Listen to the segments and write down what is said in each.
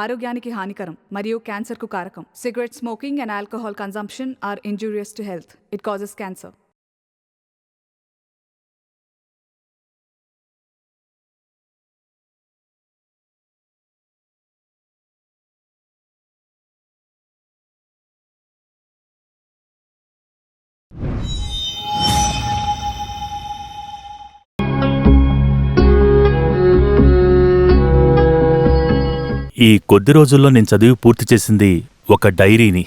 ఆరోగ్యానికి హానికరం మరియు క్యాన్సర్కు కారకం. Cigarette smoking and alcohol consumption are injurious to health. It causes cancer. ఈ కొద్ది రోజుల్లో నేను చదివి పూర్తి చేసింది ఒక డైరీని.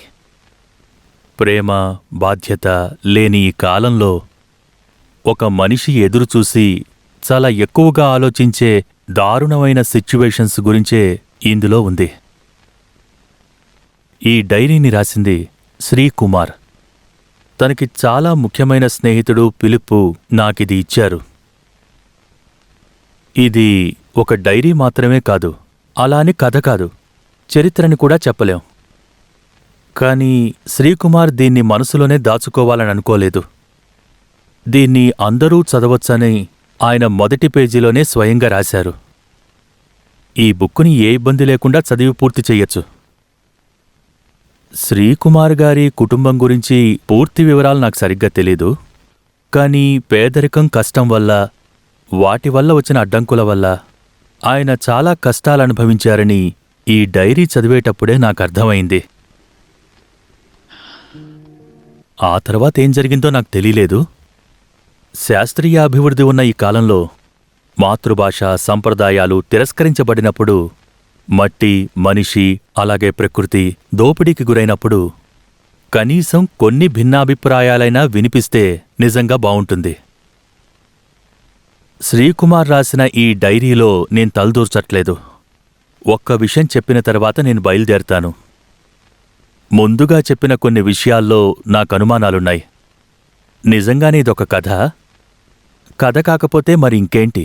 ప్రేమ, బాధ్యత లేని ఈ కాలంలో ఒక మనిషి ఎదురుచూసి చాలా ఎక్కువగా ఆలోచించే దారుణమైన సిచ్యువేషన్స్ గురించే ఇందులో ఉంది. ఈ డైరీని రాసింది శ్రీకుమార్. తనకి చాలా ముఖ్యమైన స్నేహితుడు ఫిలిప్పు నాకిది ఇచ్చారు. ఇది ఒక డైరీ మాత్రమే కాదు, అలాని కథ కాదు, చరిత్రని కూడా చెప్పలేం. కానీ శ్రీకుమార్ దీన్ని మనసులోనే దాచుకోవాలని అనుకోలేదు. దీన్ని అందరూ చదవచ్చని ఆయన మొదటి పేజీలోనే స్వయంగా రాశారు. ఈ బుక్కుని ఏ ఇబ్బంది లేకుండా చదివి పూర్తి చెయ్యొచ్చు. శ్రీకుమార్ గారి కుటుంబం గురించి పూర్తి వివరాలు నాకు సరిగ్గా తెలీదు. కానీ పేదరికం, కష్టం వల్ల, వాటి వల్ల వచ్చిన అడ్డంకుల వల్ల ఆయన చాలా కష్టాలనుభవించారని ఈ డైరీ చదివేటప్పుడే నాకు అర్థమైంది. ఆ తర్వాత ఏం జరిగిందో నాకు తెలీలేదు. శాస్త్రీయ అభివృద్ధి ఉన్న ఈ కాలంలో మాతృభాష, సంప్రదాయాలు తిరస్కరించబడినప్పుడు, మట్టి, మనిషి, అలాగే ప్రకృతి దోపిడీకి గురైనప్పుడు కనీసం కొన్ని భిన్నాభిప్రాయాలైనా వినిపిస్తే నిజంగా బావుంటుంది. శ్రీకుమార్ రాసిన ఈ డైరీలో నేను తలదూర్చట్లేదు. ఒక్క విషయం చెప్పిన తర్వాత నేను బయలుదేరతాను. ముందుగా చెప్పిన కొన్ని విషయాల్లో నాకు అనుమానాలున్నాయి. నిజంగానే ఇదొక కథ? కథ కాకపోతే మరి ఇంకేంటి?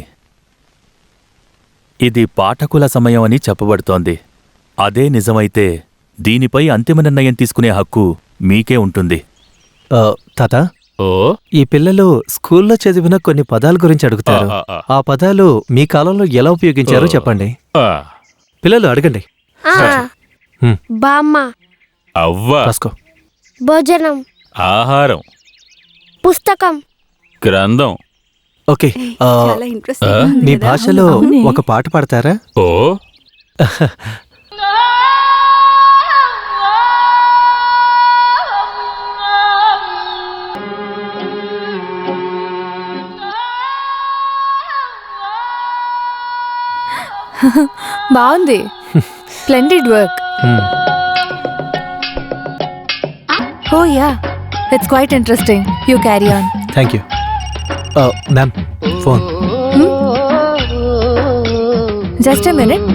ఇది పాఠకుల సమయం అని చెప్పబడుతోంది. అదే నిజమైతే దీనిపై అంతిమ నిర్ణయం తీసుకునే హక్కు మీకే ఉంటుంది. తాత, ఓ ఈ పిల్లలు స్కూల్లో చదివిన కొన్ని పదాల గురించి అడుగుతారు. ఆ పదాలు మీ కాలంలో ఎలా ఉపయోగించారో చెప్పండి. పిల్లలు అడగండి. బామ్మ, అవ్వ, రాసుకో. భోజనం, ఆహారం, పుస్తకం, గ్రంథం. ఓకే, చాలా ఇంట్రెస్టింగ్. మీ భాషలో ఒక పాట పాడతారా? ఓ బాగుంది. Splendid work. Oh yeah, it's quite interesting. You carry on. Thank you. Ma'am, phone. Just a minute.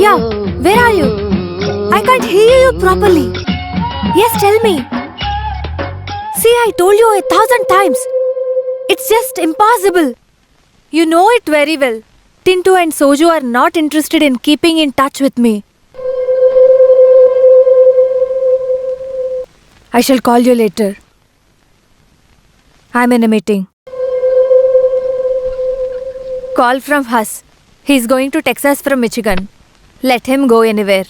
Yeah, where are you? I can't hear you properly. Yes, tell me. See, I told you 1,000 times. It's just impossible. You know it very well. Tintu and Soju are not interested in keeping in touch with me. I shall call you later. I'm in a meeting. Call from Huss. He's going to Texas from Michigan. Let him go anywhere.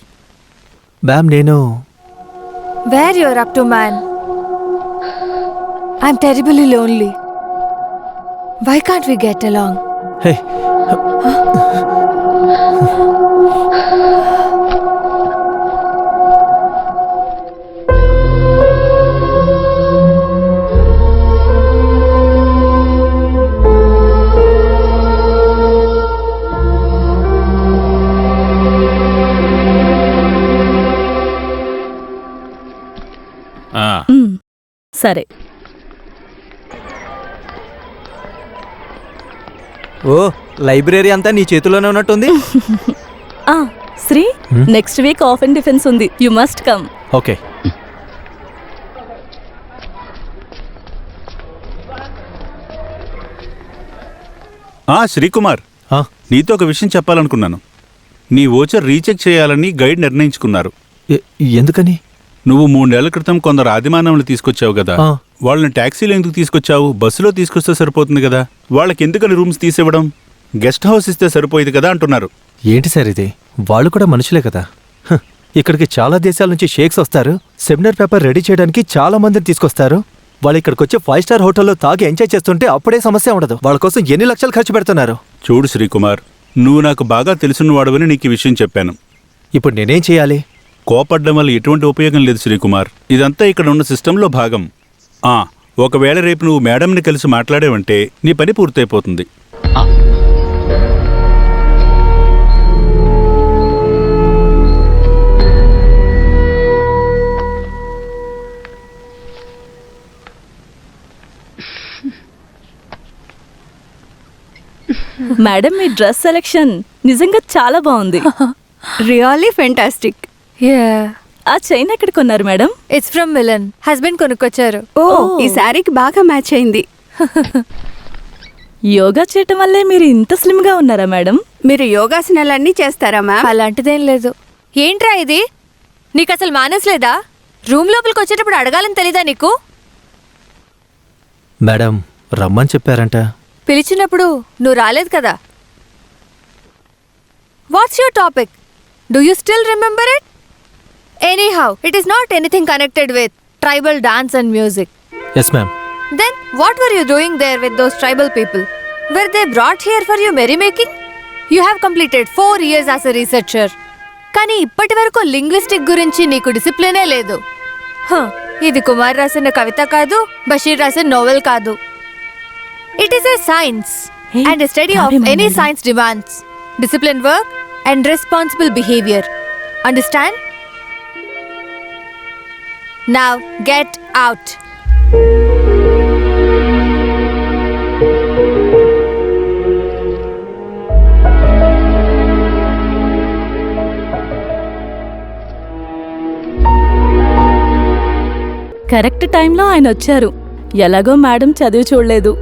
Ma'am, నేను Where you're up to, man? I'm terribly lonely. Why can't we get along? Hey, సరే. ఓ, library అంతా నీ చేతిలోనే ఉన్నట్టుంది. Sri, next week of in defence ఉంది. You must come. Okay. Srikumar, నీతో ఒక విషయం చెప్పాలనుకున్నాను. నీ ఓచర్ రీచెక్ చేయాలని గైడ్ నిర్ణయించుకున్నారు. ఎందుకని? నువ్వు 3 నెలల క్రితం కొందరు ఆదిమానవులు తీసుకొచ్చావు కదా, ఆ. వాళ్ళని ట్యాక్సీలో ఎందుకు తీసుకొచ్చావు? బస్సులో తీసుకొస్తే సరిపోతుంది కదా. వాళ్ళకి ఎందుకని రూమ్స్ తీసివ్వడం? గెస్ట్ హౌస్ ఇస్తే సరిపోయేది కదా అంటున్నారు. ఏంటి సార్ ఇది? వాళ్ళు కూడా మనుషులే కదా. హ, ఇక్కడికి చాలా దేశాల నుంచి షేక్స్ వస్తారు. సెమినార్ పేపర్ రెడీ చేయడానికి చాలా మందిని తీసుకొస్తారు. వాళ్ళు ఇక్కడికి వచ్చి 5 స్టార్ హోటల్లో తాగి ఎంజాయ్ చేస్తుంటే అప్పుడే సమస్య ఉండదు. వాళ్ళ కోసం ఎన్ని లక్షలు ఖర్చు పెడుతున్నారు? చూడు శ్రీకుమార్, నువ్వు నాకు బాగా తెలిసినవాడవని నీకు ఈ విషయం చెప్పాను. ఇప్పుడు నేనేం చేయాలి? కోపడ్డం వల్ల ఎటువంటి ఉపయోగం లేదు శ్రీకుమార్. ఇదంతా ఇక్కడ ఉన్న సిస్టంలో భాగం. ఒకవేళ రేపు నువ్వు మేడంని కలిసి మాట్లాడేవంటే నీ పని పూర్తయిపోతుంది. మేడం, మీ డ్రెస్ సెలెక్షన్ నిజంగా చాలా బాగుంది. Really fantastic. యా, ఆ చైన్ ఎక్కడ కొన్నారు madam? It's from Milan. Husband కొనుక్కొచ్చారు. ఓ, ఈ శారీకి బాగా మ్యాచ్ అయింది. యోగా చేయటం వల్లే మీరు ఇంత స్లిమ్ గా ఉన్నారా మేడం? మీరు యోగాసనాలన్నీ చేస్తారా మ్యామ్? అలాంటిదేం లేదు. ఏంట్రా ఇది? నీకు అసలు మేనర్స్ లేదా? రూమ్ లోపలికి వచ్చేటప్పుడు అడగాలని తెలీదా నీకు? మేడం రమ్మని చెప్పారంట. పిలిచినప్పుడు నువ్వు రాలేదు కదా. What's your topic? Do you still remember it? Anyhow, it is not anything connected with tribal dance and music. Yes ma'am. Then what were you doing there with those tribal people? Were they brought here for your merrymaking? You have completed 4 years as a researcher. కానీ ఇప్పటి వరకు linguistic గురించి నీకు డిసిప్లినే లేదు. ఇది కుమార్ రాసిన కవిత కాదు, బషీర్ రాసిన నోవెల్ కాదు. It is a science and study of any science demands discipline work and responsible behaviour. Understand? Now get out. Correct టైంలో ఆయన వచ్చారు. ఎలాగో మేడం చదివి చూడలేదు.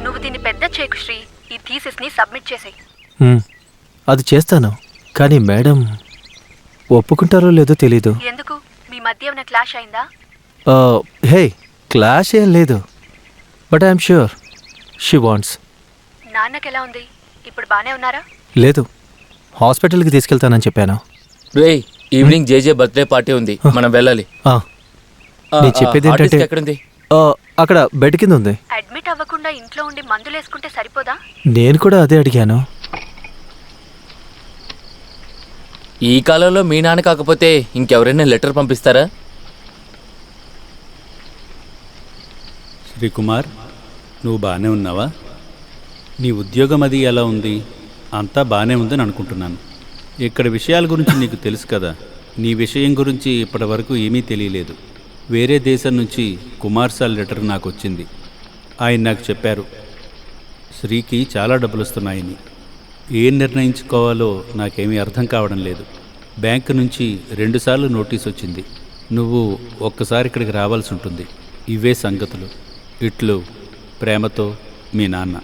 నువ్వు దీన్ని పెద్ద చేకు శ్రీ. ఈ థీసిస్ ని సబ్మిట్ చేసేయ్. అది చేస్తాను, కానీ మేడం ఒప్పుకుంటారో లేదో తెలీదు. ఎందుకు? మీ మధ్య ఏమైనా క్లాష్ అయిందా? హే, క్లాష్ ఏం లేదు, but I'm sure she wants. నాన్నకి ఎలా ఉంది? ఇప్పుడు బానే ఉన్నారా? లేదు, హాస్పిటల్కి తీసుకెళ్తానని చెప్పాను. రేయ్, ఈవినింగ్ జేజే బర్త్డే పార్టీ ఉంది, మనం వెళ్ళాలి. నేను చెప్పేది ఏంటంటే ఎక్కడుంది? అక్కడ బెడ్ కింద ఉంది. అడ్మిట్ అవ్వకుండా ఇంట్లో ఉండి మందులు వేసుకుంటే సరిపోదా? నేను కూడా అదే అడిగాను. ఈ కాలంలో మీ నాన్న కాకపోతే ఇంకెవరైనా లెటర్ పంపిస్తారా? శ్రీకుమార్, నువ్వు బాగానే ఉన్నావా? నీ ఉద్యోగం అది ఎలా ఉంది? అంతా బాగానే ఉందని అనుకుంటున్నాను. ఇక్కడ విషయాల గురించి నీకు తెలుసు కదా. నీ విషయం గురించి ఇప్పటి వరకు ఏమీ తెలియలేదు. వేరే దేశం నుంచి కుమార్ సాల్ లెటర్ నాకు వచ్చింది. ఆయన నాకు చెప్పారు, శ్రీకి చాలా డబ్బులు వస్తున్నాయని. ఏం నిర్ణయించుకోవాలో నాకేమీ అర్థం కావడం లేదు. బ్యాంకు నుంచి 2 సార్లు నోటీస్ వచ్చింది. నువ్వు ఒక్కసారి ఇక్కడికి రావాల్సి ఉంటుంది. ఇవే సంగతులు. ఇట్లు ప్రేమతో మీ నాన్న.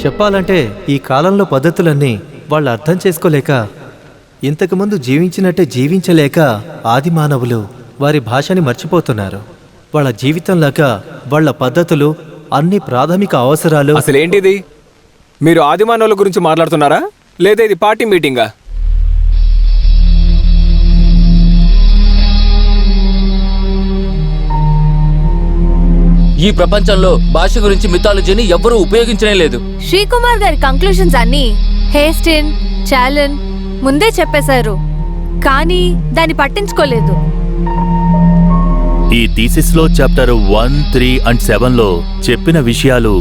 చెప్పాలంటే ఈ కాలంలో పద్ధతులన్నీ వాళ్ళు అర్థం చేసుకోలేక, ఇంతకుముందు జీవించినట్టే జీవించలేక ఆది మానవులు వారి భాషని మర్చిపోతున్నారు. వాళ్ళ జీవితంలాగా వాళ్ళ పద్ధతులు, అన్ని ప్రాథమిక అవసరాలు. అసలేంటిది? మీరు ఆదిమానవుల గురించి మాట్లాడుతున్నారా, లేదా ఇది పార్టీ మీటింగా? ఈ ప్రపంచంలో భాష గురించి మిథాలజీని ఎవ్వరూ ఉపయోగించనే లేదు. శ్రీకుమార్ గారి కంక్లూషన్స్ అన్ని హేస్టిన్, చాలన్ ముందే చెప్పేశారు, కానీ దాన్ని పట్టించుకోలేదు. ఈ థీసిస్లో చాప్టర్ 1, 3 and 7లో చెప్పిన విషయాలు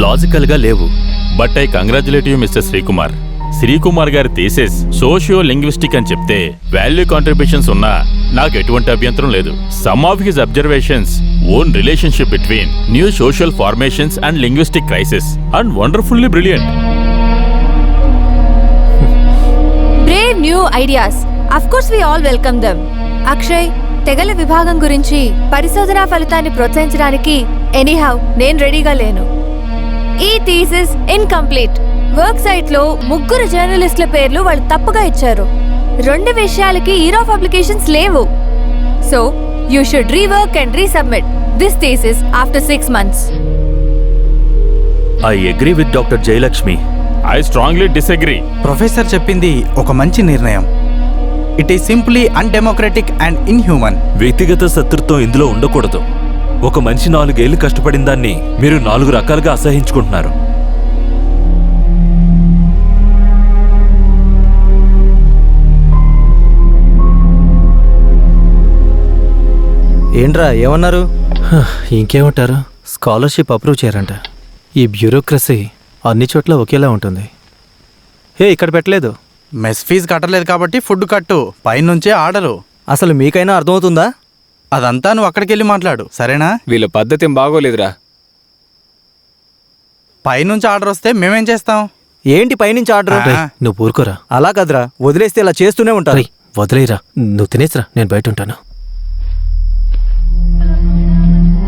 లాజికల్గా లేవు. But I congratulate you mister Srikumar. Srikumar గారి థీసిస్ సోషియో లింగ్విస్టిక్ అని చెప్తే వాల్యూ కాంట్రిబ్యూషన్స్ ఉన్నా నాకు ఎటువంటి అభ్యంతరం లేదు. Some of his observations on relationship between new social formations and linguistic crisis and wonderfully brilliant. Brave new ideas, of course we all welcome them. Akshay, తెగల విభాగం గురించి పరిశోధనా ఫలితాన్ని ప్రోత్సహించడానికి ఎనీహౌ నేను రెడీగా లేను. ఈ థీసిస్ ఇన్కంప్లీట్. వర్క్ సైట్ లో 3 జర్నలిస్టుల పేర్లు వాళ్ళు తప్పుగా ఇచ్చారు. 2 విషయాలకి ఇయర్ ఆఫ్ అప్లికేషన్స్ లేవు. So you should rework and resubmit this thesis after 6 months. I agree with doctor Jayalakshmi. I strongly disagree. Professor చెప్పింది ఒక మంచి నిర్ణయం. It is simply undemocratic and inhuman. వ్యక్తిగత శత్రుత్వం ఇందులో ఉండకూడదు. ఒక మనిషి 4 ఏళ్లు కష్టపడిన దాన్ని మీరు 4 రకాలుగా అసహించుకుంటున్నారు. ఏంట్రా ఏమన్నారు? ఇంకేమంటారు, స్కాలర్షిప్ అప్రూవ్ చేయరంట. ఈ బ్యూరోక్రసీ అన్ని చోట్ల ఒకేలా ఉంటుంది. ఇక్కడ పెట్టలేదు. మెస్ ఫీజు కట్టలేదు కాబట్టి ఫుడ్ కట్టు, పైనుంచే ఆర్డరు. అసలు మీకైనా అర్థమవుతుందా? అదంతా నువ్వు అక్కడికి వెళ్ళి మాట్లాడు, సరేనా? వీళ్ళ పద్ధతి ఏం బాగోలేదురా. పైనుంచి ఆర్డర్ వస్తే మేమేం చేస్తాం? ఏంటి పైనుంచి ఆర్డర్? నువ్వు ఊరుకోరా. అలా కదరా, వదిలేస్తే ఇలా చేస్తూనే ఉంటారు. వదిలేరా, నువ్వు తినేసిరా, నేను బయట ఉంటాను.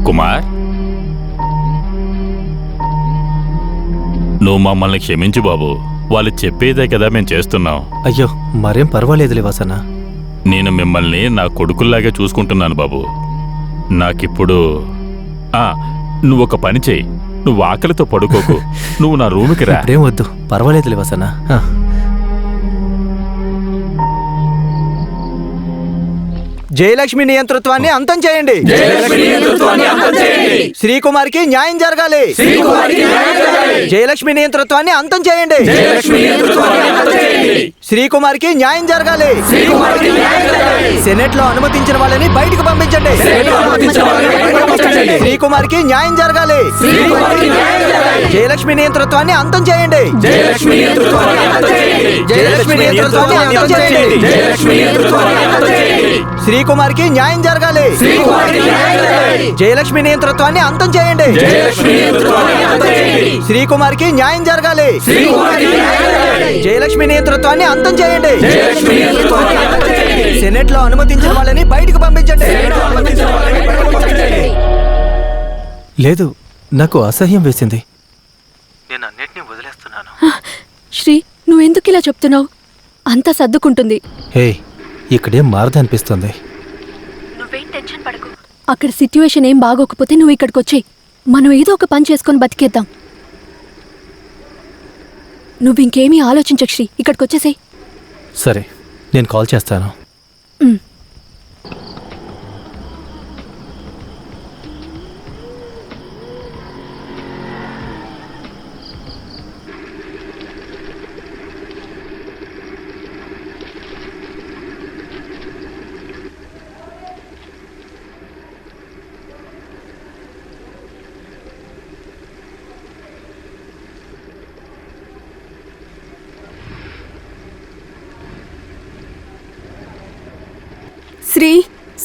కుమార్, నువ్వు మమ్మల్ని క్షమించు బాబు. వాళ్ళు చెప్పేదే కదా మేము చేస్తున్నాం. అయ్యో మరేం పర్వాలేదులే వాసన. నేను మిమ్మల్ని నా కొడుకుల్లాగే చూసుకుంటున్నాను బాబు. నాకిప్పుడు నువ్వు ఒక పని చెయ్యి. నువ్వు ఆకలితో పడుకోకు, నువ్వు నా రూమ్కి రా. ఇప్పుడేం వద్దు, పర్వాలేదులే వాసన. జయలక్ష్మి నియంతృత్వాన్ని అంతం చేయండి. శ్రీకుమార్కి న్యాయం జరగాలి. జయలక్ష్మి నియంతృత్వాన్ని అంతం చేయండి. శ్రీకుమార్కి న్యాయం జరగాలి. సెనెట్ లో అనుమతించిన వాళ్ళని బయటకు పంపించండి. శ్రీకుమార్కి న్యాయం జరగాలి. జయలక్ష్మి నియంతృత్వాన్ని అంతం చేయండి. జయలక్ష్మి నియంతృత్వాన్ని అంతం చేయండి. శ్రీకుమార్కి న్యాయం జరగాలి. జయలక్ష్మి నియంతృత్వాన్ని అంతం చేయండి. శ్రీకుమార్కి న్యాయం జరగాలి. జయలక్ష్మి నియంతృత్వాన్ని అంతం చేయండి. సెనెట్ లో అనుమతించిన వాళ్ళని బయటకు పంపించండి. లేదు, నాకు అసహ్యం వేసింది. నేను అన్నిటినీ వదిలేస్తున్నాను. శ్రీ, నువ్వెందుకు ఇలా చెప్తున్నావు? అంతా సర్దుకుంటుంది. హే, ఇక్కడేం మారదనిపిస్తుంది. నువ్వేం టెన్షన్ పడకు. అక్కడ సిట్యుయేషన్ ఏం బాగోకపోతే నువ్వు ఇక్కడికి వచ్చేయ్. మనం ఏదో ఒక పని చేసుకొని బతికేద్దాం. నువ్వు ఇంకేమీ ఆలోచించకు శ్రీ, ఇక్కడికి వచ్చేసేయ్. సరే, నేను కాల్ చేస్తాను.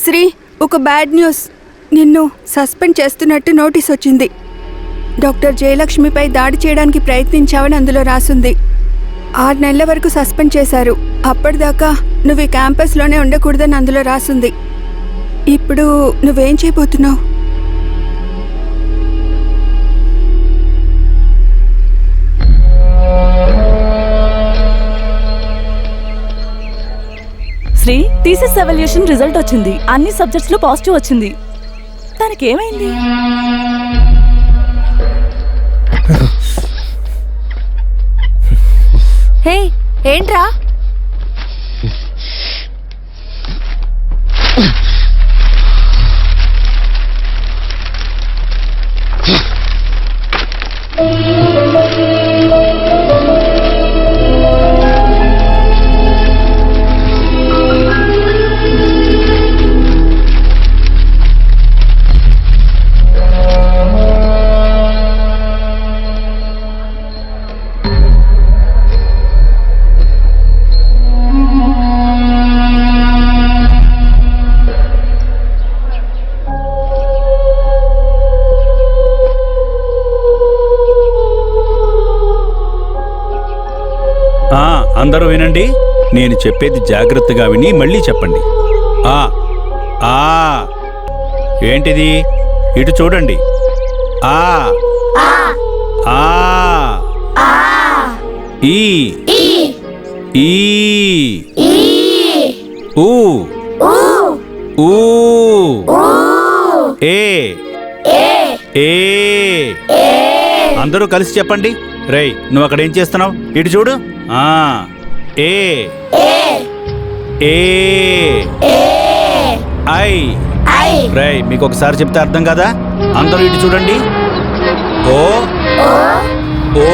శ్రీ, ఒక బ్యాడ్ న్యూస్. నిన్ను సస్పెండ్ చేస్తున్నట్టు నోటీస్ వచ్చింది. డాక్టర్ జయలక్ష్మిపై దాడి చేయడానికి ప్రయత్నించావని అందులో రాసుంది. 6 నెలల వరకు సస్పెండ్ చేశారు. అప్పటిదాకా నువ్వు ఈ క్యాంపస్లోనే ఉండకూడదని అందులో రాసుంది. ఇప్పుడు నువ్వేం చేయబోతున్నావు? శ్రీ, థీసిస్ ఎవాల్యుయేషన్ రిజల్ట్ వచ్చింది. అన్ని సబ్జెక్ట్స్ లో పాజిటివ్ వచ్చింది. తనకేమైంది? హే, ఏంట్రా? అందరూ వినండి, నేను చెప్పేది జాగ్రత్తగా విని మళ్ళీ చెప్పండి. ఆ ఆ ఏంటిది? ఇటు చూడండి. ఆ ఆ ఈ ఈ ఊ ఊ ఏ ఏ. అందరూ కలిసి చెప్పండి. రేయ్, నువ్వు అక్కడ ఏం చేస్తున్నావు? ఇటు చూడు. ఆ ఏ ఏ ఐ. రేయ్, మీకు ఒకసారి చెప్తే అర్థం కదా? అందరూ ఇటు చూడండి. ఓ ఓ.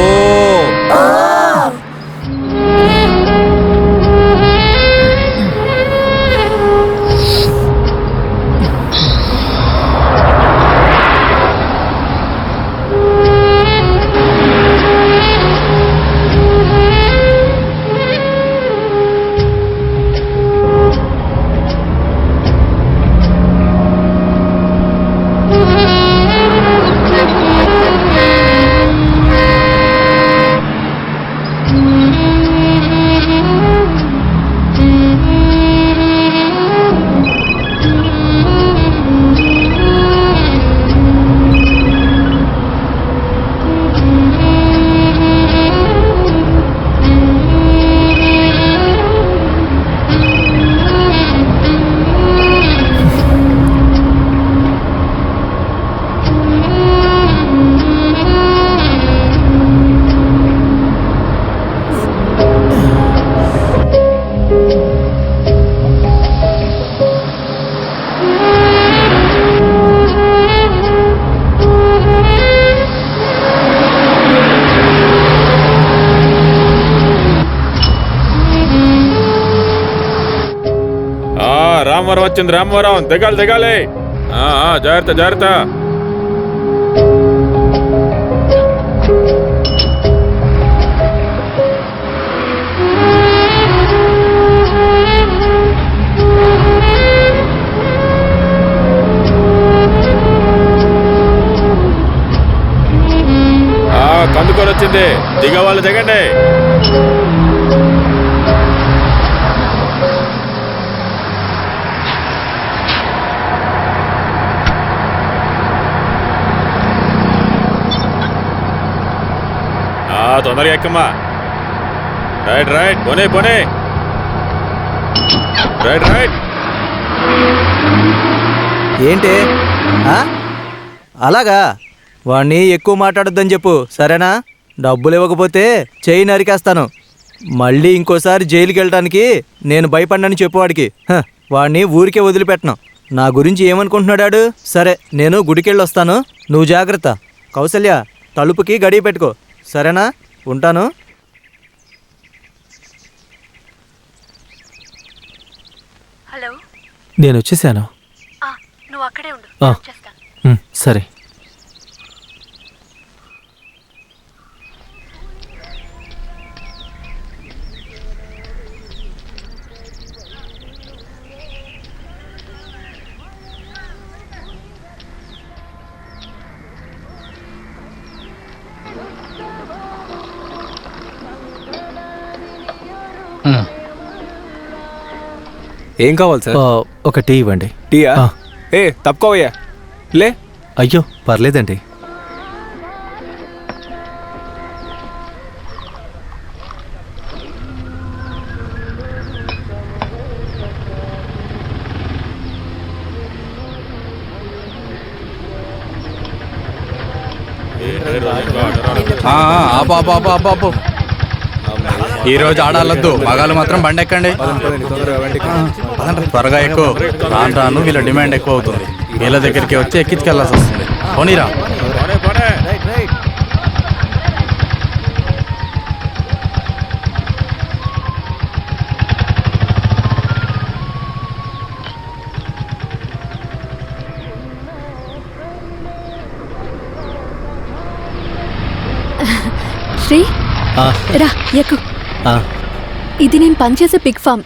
రామవరం వచ్చింది, రామవరం. దిగాలి దిగాలి. జాగ్రత్త జాగ్రత్త. కందుకొని వచ్చింది, దిగవాళ్ళు దిగండి. తొందరగా ఎక్కమ్మా. రైట్ రైట్, పోనీ పోనీ. Right right. ఏంటి అలాగా? వాణ్ణి ఎక్కువ మాట్లాడొద్దని చెప్పు, సరేనా? డబ్బులు ఇవ్వకపోతే చెయ్యి నరికేస్తాను. మళ్ళీ ఇంకోసారి జైలుకి వెళ్ళటానికి నేను భయపడ్డాను చెప్పువాడికి. వాడిని ఊరికే వదిలిపెట్టను. నా గురించి ఏమనుకుంటున్నాడాడు? సరే, నేను గుడికెళ్ళి వస్తాను, నువ్వు జాగ్రత్త. కౌసల్య, తలుపుకి గడియ పెట్టుకో, సరేనా? ఉంటాను. హలో, నేను వచ్చేసాను. నువ్వు అక్కడే ఉండు, సరే. ఏం కావాలి సార్? ఒక టీ ఇవ్వండి. టీయా? తప్పుకోవయ్యా. లే. అయ్యో, పర్లేదండి. ఆపు. ఈరోజు ఆడాలొద్దు, మగాళ్ళు మాత్రం బండి ఎక్కండి. త్వరగా ఎక్కువ. రాను రాను వీళ్ళ డిమాండ్ ఎక్కువ అవుతుంది. వీళ్ళ దగ్గరికి వచ్చి ఎక్కించుకెళ్ళాల్సి వస్తుంది. పోనీరా. శ్రీ, రా ఎక్కు. ఇది నేను పనిచేసే పిగ్ ఫామ్.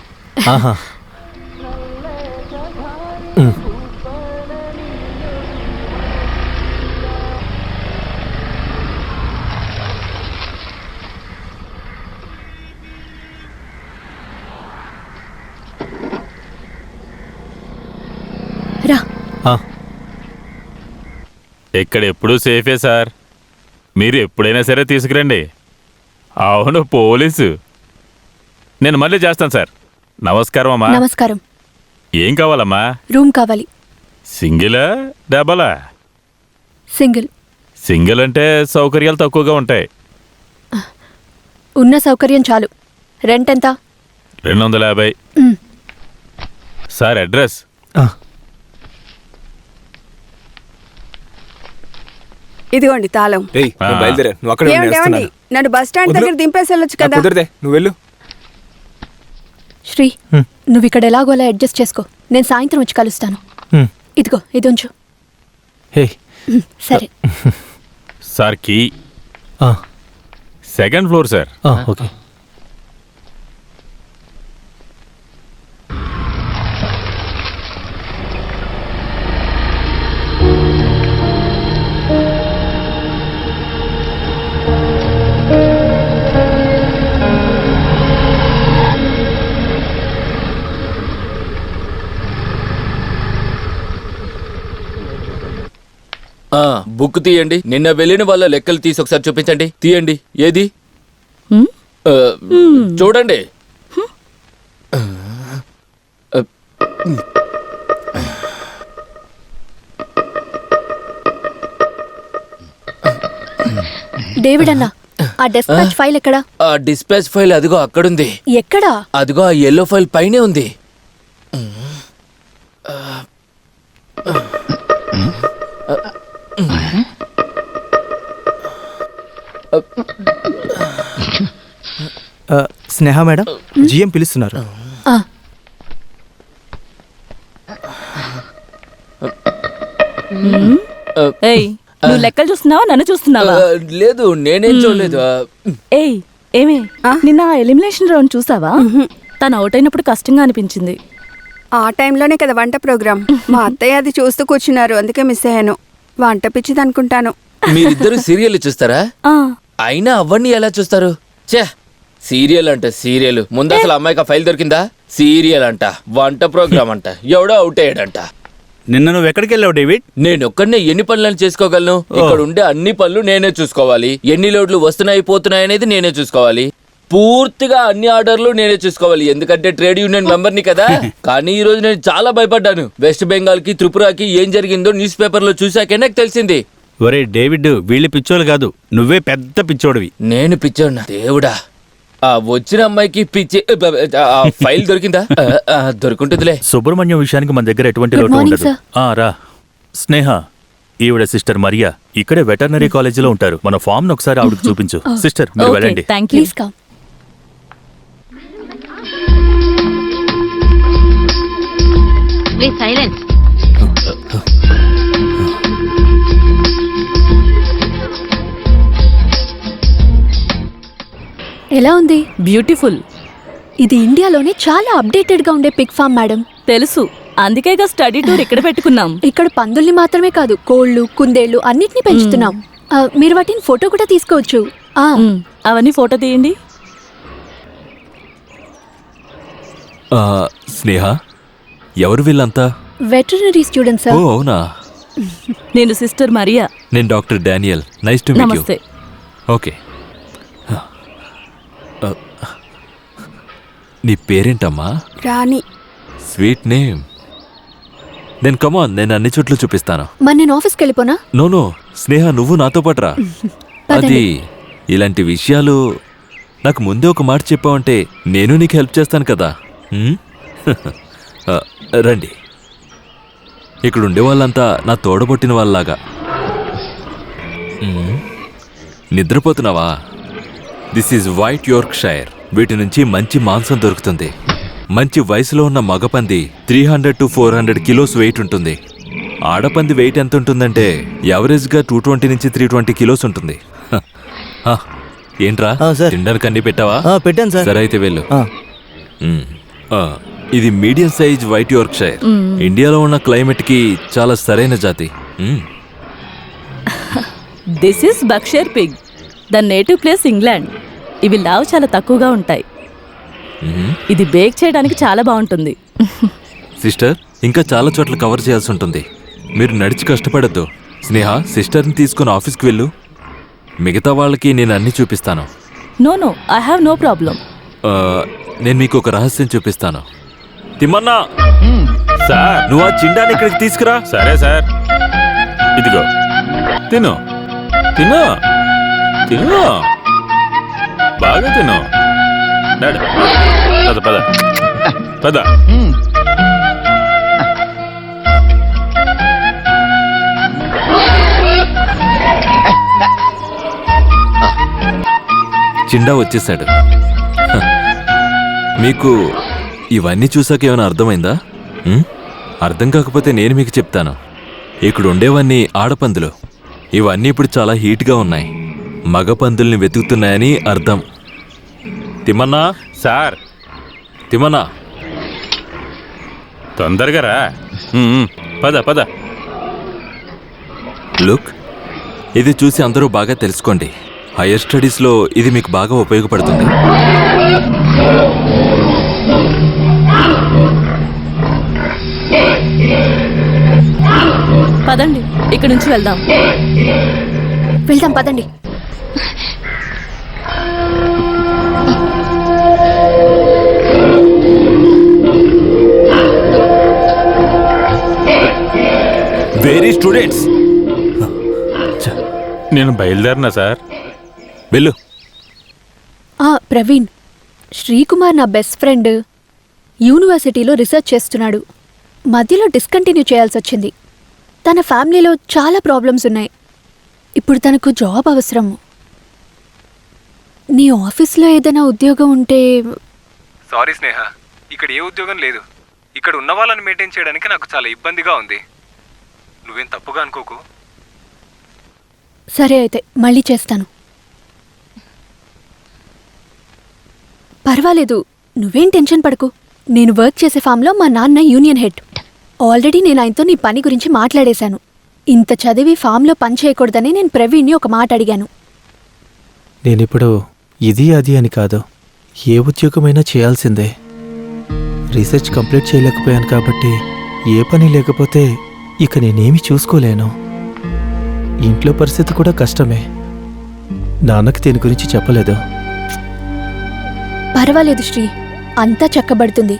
రా. ఇక్కడ ఎప్పుడూ సేఫే సార్. మీరు ఎప్పుడైనా సరే తీసుకురండి. అవును, పోలీసు. నేను మళ్ళీ చేస్తాను సార్. నమస్కారం అమ్మా. నమస్కారం. ఏం కావాలమ్మా? రూమ్ కావాలి. సింగిలా డబలా? సింగిల్. సింగిల్ అంటే సౌకర్యాలు తక్కువగా ఉంటాయి. ఉన్న సౌకర్యం చాలు. రెంట్ ఎంత? 250. Sir address? ఇదిగోండి తాళం. బయలుదేరా, నువ్వు అక్కడే ఏమండి, నన్ను బస్ స్టాండ్ దగ్గర దింపేసి వెళ్ళొచ్చు కదా. కుదరదే, నువ్వు వెళ్ళు. శ్రీ, నువ్వు ఇక్కడ ఎలాగోలా అడ్జస్ట్ చేసుకో. నేను సాయంత్రం వచ్చి కలుస్తాను. ఇదిగో ఇది ఉంచు. సరే. Sir key 2nd floor sir. Okay. Book తీయండి. నిన్న వెళ్ళిన వాళ్ళ లెక్కలు తీసి ఒకసారి చూపించండి. తీయండి. ఏది? చూడండి. డేవిడ్ అన్న, ఆ డిస్పాచ్ ఫైల్ ఎక్కడా? ఆ డిస్పాచ్ ఫైల్ అదిగో అక్కడుంది. ఎక్కడా? అదిగో ఆ yellow ఫైల్ పైనే ఉంది. స్నేహ మేడం, జిఎం పిలుస్తున్నారు. నువ్వు లెక్కలు చూస్తున్నావా, నన్ను చూస్తున్నావా? లేదు, నేనేం చూడలేదు. ఏయ్, ఏమే నిన్న ఎలిమినేషన్ రౌండ్ చూసావా? తను అవుట్ అయినప్పుడు కష్టంగా అనిపించింది. ఆ టైంలోనే కదా వంట ప్రోగ్రామ్. మా అత్తయ్య అది చూస్తూ కూర్చున్నారు, అందుకే మిస్ అయ్యాను. వంట పిచ్చిది అనుకుంటాను. మీరిద్దరు సీరియల్ చూస్తారా? అయినా అవన్నీ ఎలా చూస్తారు? చే, సీరియల్ అంట సీరియల్. ముందు అసలు అమ్మాయికి ఫైల్ దొరికిందా? సీరియల్ అంట, వంట ప్రోగ్రామ్ అంట, ఎవడో అవుట్ అయ్యాడంట. నిన్న నువ్వు ఎక్కడికి వెళ్ళావు డేవిడ్? నేను ఒక్కడనే ఎన్ని పనులను చేసుకోగలను? ఇక్కడ ఉండే అన్ని పనులు నేనే చూసుకోవాలి. ఎన్ని లోడ్లు వస్తున్నాయి పోతున్నాయి అనేది నేనే చూసుకోవాలి. పూర్తిగా అన్ని ఆర్డర్లు నేనే చూసుకోవాలి, ఎందుకంటే ట్రేడ్ యూనియన్ మెంబర్ని కదా. కానీ ఈ రోజు నేను చాలా భయపడ్డాను. వెస్ట్ బెంగాల్ కి త్రిపురకి ఏం జరిగిందో న్యూస్ పేపర్ లో చూసాకే నాకు తెలిసింది. ఒరే డేవిడ్, వీళ్ళు పిచ్చోళ్ళు కాదు, నువ్వే పెద్ద పిచ్చోడివి. నేను పిచ్చోడినా? దేవుడా, ఆ వచ్చిన అమ్మాయికి పిచ్చి ఫైల్ దొరికిందా? దొరుకుంటుందిలే. సుబ్రహ్మణ్యం విషయానికి మన దగ్గర ఎటువంటి లోటు ఉండదు. రా స్నేహ, ఈవిడ సిస్టర్ మరియా ఇక్కడే వెటర్నరీ కాలేజీలో ఉంటారు. మన ఫామ్ ను ఒకసారి ఆవిడకి చూపించు. సిస్టర్, మీరు వెళ్ళండి. ఎలా ఉంది? బ్యూటిఫుల్. ఇది ఇండియాలోనే చాలా అప్డేటెడ్ గా ఉండే పిగ్ ఫామ్ మేడం. తెలుసు, అందుకేగా స్టడీ టూర్ ఇక్కడ పెట్టుకున్నాం. ఇక్కడ పందుల్ని మాత్రమే కాదు, కోళ్లు, కుందేళ్లు అన్నిటిని పెంచుతున్నాం. మీరు వాటిని ఫోటో కూడా తీసుకోవచ్చు. అవన్నీ ఫోటో తీయండి. స్నేహ, ఎవరు వీళ్ళంతా? Veterinary students. ఓ అవునా. నేను సిస్టర్ మరియా. నేను doctor Daniel. Nice to meet you. నమస్తే. ఓకే. నీ పేరేంటమ్మా? రాణి. Sweet name. నేను కమాన్, నేను అన్ని చోట్ల చూపిస్తాను. మరి నేను ఆఫీస్కి వెళ్ళిపోనా? నో, స్నేహ నువ్వు నాతో పాటు రా. అది ఇలాంటి విషయాలు నాకు ముందే ఒక మాట చెప్పావంటే నేను నీకు హెల్ప్ చేస్తాను కదా. రండి. ఇక్కడ ఉండే వాళ్ళంతా నా తోడబొట్టిన వాళ్ళలాగా. నిద్రపోతున్నావా? This is white Yorkshire. వీటి నుంచి మంచి మాంసం దొరుకుతుంది. మంచి వయసులో ఉన్న మగపంది 300 to 400 కిలోస్ వెయిట్ ఉంటుంది. ఆడపంది వెయిట్ ఎంత ఉంటుందంటే యావరేజ్గా 220 నుంచి 320 కిలోస్ ఉంటుంది. ఏంట్రా, తినడానికి అన్ని పెట్టావా? పెట్టాను సార్. సరే అయితే వెళ్ళు. ఇది మీడియం సైజ్ వైట్ యార్క్షైర్. ఇండియాలో ఉన్న క్లైమేట్ కి చాలా సరైన జాతి. This is Berkshire pig. The native place England. ఇవి లావు చాలా తక్కువగా ఉంటాయి. ఇది బేక్ చేయడానికి చాలా బాగుంటుంది. సిస్టర్ ఇంకా చాలా చోట్ల కవర్ చేయాల్సి ఉంటుంది. మీరు నడిచి కష్టపడద్దు. స్నేహ, సిస్టర్ని తీసుకుని ఆఫీస్కి వెళ్ళు. మిగతా వాళ్ళకి నేను అన్నీ చూపిస్తాను. No I have no problem. నేను మీకు ఒక రహస్యం చూపిస్తాను. తిమ్మన్నా, సార్ నువ్వు ఆ చిండాని ఇక్కడికి తీసుకురా. సరే సార్, ఇదిగో తిను తిను తిను, బాగా తిను. నడు. పద పద పద. చిండా వచ్చేసాడు. మీకు ఇవన్నీ చూసాక ఏమైనా అర్థమైందా? అర్థం కాకపోతే నేను మీకు చెప్తాను. ఇక్కడ ఉండేవన్నీ ఆడపందులు. ఇవన్నీ ఇప్పుడు చాలా హీట్గా ఉన్నాయి. మగ పందుల్ని వెతుకుతున్నాయని అర్థం. తిమ్మన్నా, సార్ తిమ్మన్నా, తొందరగా రా. పద పద. లుక్, ఇది చూసి అందరూ బాగా తెలుసుకోండి. హైయర్ స్టడీస్లో ఇది మీకు బాగా ఉపయోగపడుతుంది. పదండి, ఇక్కడి నుంచి వెళ్దాం. వెళ్దాం పదండి. వెరీ స్టూడెంట్స్, నేను బయలుదేరినా సార్. వెళ్ళు. ప్రవీణ్, శ్రీకుమార్ నా బెస్ట్ ఫ్రెండ్. యూనివర్సిటీలో రీసెర్చ్ చేస్తున్నాడు. మధ్యలో డిస్కంటిన్యూ చేయాల్సి వచ్చింది. తన ఫ్యామిలీలో చాలా ప్రాబ్లమ్స్ ఉన్నాయి. ఇప్పుడు తనకు జాబ్ అవసరం. నీ ఆఫీస్లో ఏదైనా ఉద్యోగం ఉంటే. సారీ స్నేహ, ఇక్కడ ఏ ఉద్యోగం లేదు. ఇక్కడ ఉన్న వాళ్ళని మెయింటైన్ చేయడానికి నాకు చాలా ఇబ్బందిగా ఉంది. నువ్వేం తప్పుగా అనుకోకు. సరే అయితే మళ్ళీ చేస్తాను. పర్వాలేదు, నువ్వేం టెన్షన్ పడకు. నేను వర్క్ చేసే ఫామ్లో మా నాన్న యూనియన్ హెడ్. ఆల్రెడీ నేను ఆయనతో నీ పని గురించి మాట్లాడేశాను. ఇంత చదివి ఫామ్లో పని చేయకూడదని నేను ప్రవీణ్ని ఒక మాట అడిగాను. నేనిప్పుడు ఇది అది అని కాదు, ఏ ఉద్యోగమైనా చేయాల్సిందే. రీసెర్చ్ కంప్లీట్ చేయలేకపోయాను కాబట్టి ఏ పని లేకపోతే ఇక నేనేమి చూసుకోలేను. ఇంట్లో పరిస్థితి కూడా కష్టమే. నాన్నకి దీని గురించి చెప్పలేదు. పర్వాలేదు శ్రీ, అంతా చక్కబడుతుంది.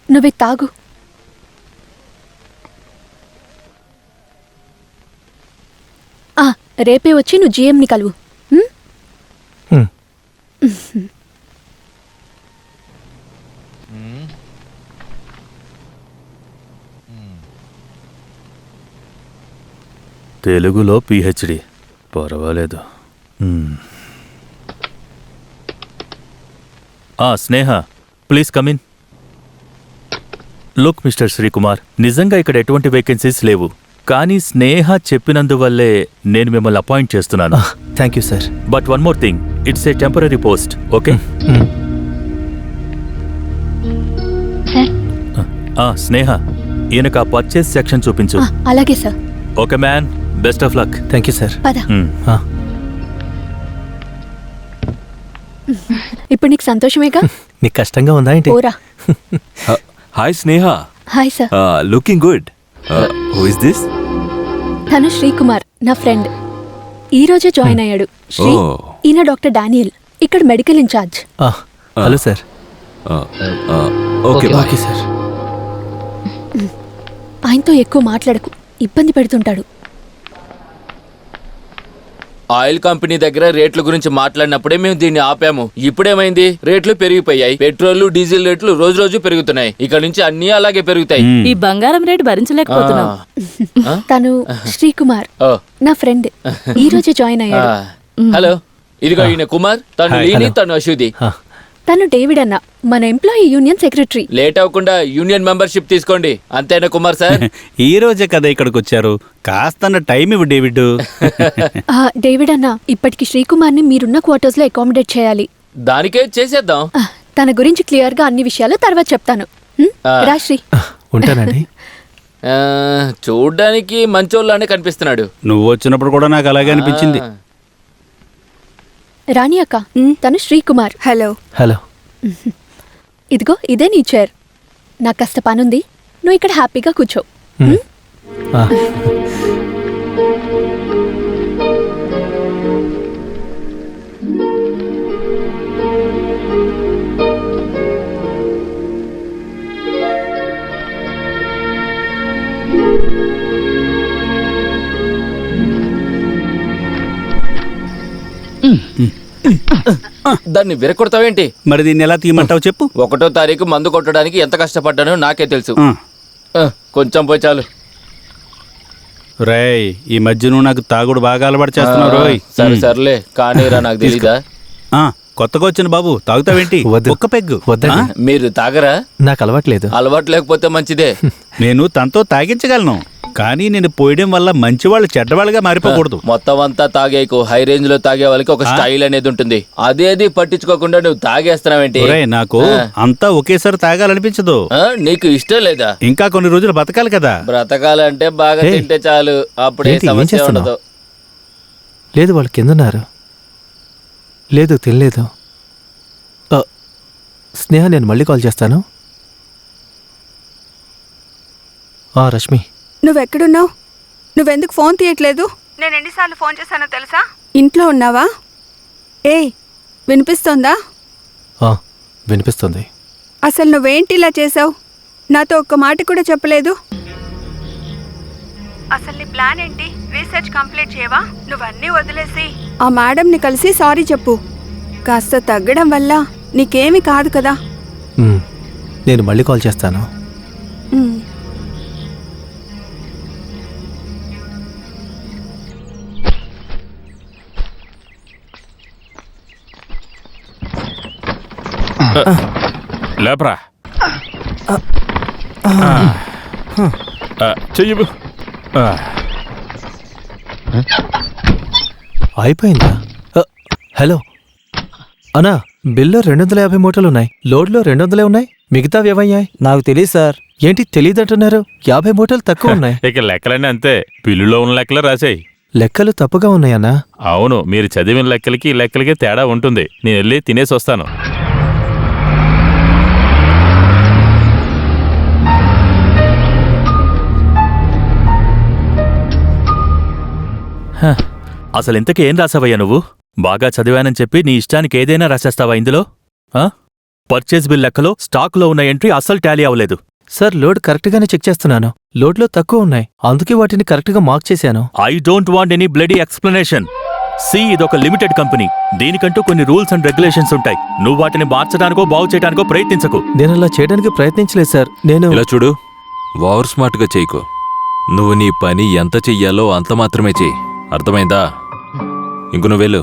నువ్వు తాగు. రేపే వచ్చి నువ్వు జిఎంని కలువు. తెలుగులో పిహెచ్డి, పర్వాలేదు. Sneha, please come in. Look mister Srikumar, నిజంగా ఇక్కడ ఎటువంటి వేకెన్సీస్ లేవు. కానీ స్నేహ చెప్పినందువల్లే నేను మిమ్మల్ని అపాయింట్ చేస్తున్నాను. Thank you sir. But one more thing, it's a temporary post, okay? Sneha, ఈయనకు ఆ పర్చేస్ సెక్షన్ చూపించు. అలాగే sir. Okay man, best of luck. Thank you sir. పద. ఇప్పుడు నీకు సంతోషమేగా? నీకు కష్టంగా ఉందా ఏంటి? ఓరా. Hi Sneha. Hi sir. Looking good. Who is this? తను శ్రీకుమార్, నా ఫ్రెండ్. ఈ రోజే జాయిన్ అయ్యాడు. శ్రీ, ఈయన డాక్టర్ డానియల్, ఇక్కడ medical incharge. Hello sir. Okay okay sir. ఆయనతో ఎక్కువ మాట్లాడకు, ఇబ్బంది పెడుతుంటాడు. ఆయిల్ కంపెనీ దగ్గర రేట్ల గురించి మాట్లాడినప్పుడే మేము దీన్ని ఆపాము. ఇప్పుడేమైంది? రేట్లు పెరిగిపోయాయి. పెట్రోల్, డీజిల్ రేట్లు రోజు రోజు పెరుగుతున్నాయి. ఇక్కడ నుంచి అన్ని అలాగే పెరుగుతాయి. ఈ బంగారం రేటు భరించలేకపోతున్నాం. తను శ్రీకుమార్, నా ఫ్రెండ్. ఈ రోజే జాయిన్ అయ్యాడు. హలో, ఇదిగో ఈయన కుమార్, తను లీని, తను అశ్వతి. తను డేవిడ్ అన్న, మన ఎంప్లాయీ యూనియన్ సెక్రటరీ. లేట్ అవ్వకుండా యూనియన్ మెంబర్షిప్ తీసుకోండి. అంతేనా కుమార్ సార్? ఈ రోజే కదా ఇక్కడికి వచ్చారు, కాస్త టైం ఇవ్వు డేవిడ్. డేవిడ్ అన్న, ఇప్పటికి శ్రీకుమార్ ని మీరున్న క్వార్టర్స్ లో అకామిడేట్ చేయాలి. దానికే చేసేద్దాం. తన గురించి క్లియర్ గా అన్ని విషయాలు తర్వాత చెప్తాను. రాశ్రీ, ఉంటానండి. చూడ్డానికి మంచోళ్ళనే కనిపిస్తున్నాడు. నువ్వు వచ్చినప్పుడు కూడా నాకు అలాగే అనిపించింది. రాణి అక్క, తను శ్రీకుమార్. హలో. హలో. ఇదిగో ఇదే నీ చైర్. నాకు కాస్త పనుంది, నువ్వు ఇక్కడ హ్యాపీగా కూర్చో. ఆ, దాన్ని విరగొడతావేంటి? మరి దీన్ని ఎలా తీయమంటావు చెప్పు. 1వ తారీఖు మందు కొట్టడానికి ఎంత కష్టపడ్డానో నాకే తెలుసు. ఆ. కొంచెం పోయి చాలు. రేయ్, ఈ మధ్య నువ్వు నాకు తాగుడు బాగా అలవాటు చేస్తున్నావు రోయ్. సరే సర్లే కానీరా, నాకు తెలీదా? ఆ, కొత్తగా వచ్చిన బాబు తాగుతావేంటి? వద్దు. ఒక్క పెగ్గు. వద్దండి. మీరు తాగరా? నాకు అలవాట్లేదు. అలవాటు లేకపోతే మంచిదే. నేను తనతో తాగించగలను, కానీ నేను పోయడం వల్ల మంచివాళ్ళు చెడ్డవాళ్ళుగా మారిపోకూడదు. మొత్తం అంతా తాగేకు. హై రేంజ్ లో తాగే వాళ్ళకి ఒక స్టైల్ అనేది ఉంటుంది. అదేది పట్టించుకోకుండా నువ్వు తాగేస్తున్నావేంటి? ఒరేయ్, నాకు అంతా ఒకేసారి తాగాలనిపించదు. నీకు ఇష్టం లేదా? ఇంకా కొన్ని రోజులు బతకాలి కదా. బ్రతకాలంటే బాగా ఏయ్, తింటే చాలు, అప్పుడే ఏంటి, ఏం సమస్య చేస్తున్నావ్? ఉండదు. లేదు, వాళ్ళు కిందన్నారు. లేదు, తినలేదు. స్నేహ, నేను మళ్ళీ కాల్ చేస్తాను. రష్మి, నువ్వెక్కడున్నావు? నువ్వెందుకు ఫోన్ తీయట్లేదు? నేను ఎన్నిసార్లు ఫోన్ చేశానో తెలుసా? ఇంట్లో ఉన్నావా? వినిపిస్తోందా? వినిపిస్తుంది. అసలు నువ్వేంటి ఇలా చేసావు? నాతో ఒక్క మాట కూడా చెప్పలేదు. అసలు నీ ప్లాన్ ఏంటి? రీసెర్చ్ కంప్లీట్ చేయవా? నువ్వన్నీ వదిలేసి ఆ మేడంని కలిసి సారీ చెప్పు. కాస్త తగ్గడం వల్ల నీకేమీ కాదు కదా. నేను మళ్ళీ కాల్ చేస్తాను. ఉమ్. లేపరా. చెయ్యి. అయిపోయిందా? హలో అన్నా, బిల్లో 250 మూటలు ఉన్నాయి. లోడ్లో 200 ఉన్నాయి. మిగతావి ఏమయ్యాయి? నాకు తెలియదు సార్. ఏంటి తెలియదంటున్నారు? 50 మూటలు తక్కువ ఉన్నాయి. ఇక లెక్కలన్నీ అంతే, బిల్లులో ఉన్న లెక్కలు రాసేయి. లెక్కలు తప్పుగా ఉన్నాయన్నా. అవును, మీరు చదివిన లెక్కలకి ఈ లెక్కలకి తేడా ఉంటుంది. నేను వెళ్ళి తినేసి వస్తాను. అసలు ఇంతకీ ఏం రాసావయ్యా నువ్వు? బాగా చదివానని చెప్పి నీ ఇష్టానికి ఏదైనా రాసేస్తావా ఇందులో? పర్చేజ్ బిల్ లెక్కలో స్టాక్లో ఉన్న ఎంట్రీ అస్సలు టాలీ అవ్వలేదు. సార్, లోడ్ కరెక్ట్గానే చెక్ చేస్తున్నాను. లోడ్లో తక్కువ ఉన్నాయి, అందుకే వాటిని కరెక్ట్గా మార్క్ చేశాను. I don't want any bloody explanation. ఇదొక లిమిటెడ్ కంపెనీ. దీనికంటూ కొన్ని రూల్స్ అండ్ రెగ్యులేషన్స్ ఉంటాయి. నువ్వు వాటిని మార్చడానికో బాగు చేయడానికో ప్రయత్నించకు. నేను అలా చేయడానికి ప్రయత్నించలేదు సార్. నేను ఇలా చూడు, ఓవర్ స్మార్ట్గా చేయకు. నువ్వు నీ పని ఎంత చెయ్యాలో అంత మాత్రమే చెయ్యి, అర్థమైందా? ఇంక నువ్వు వెళ్ళు.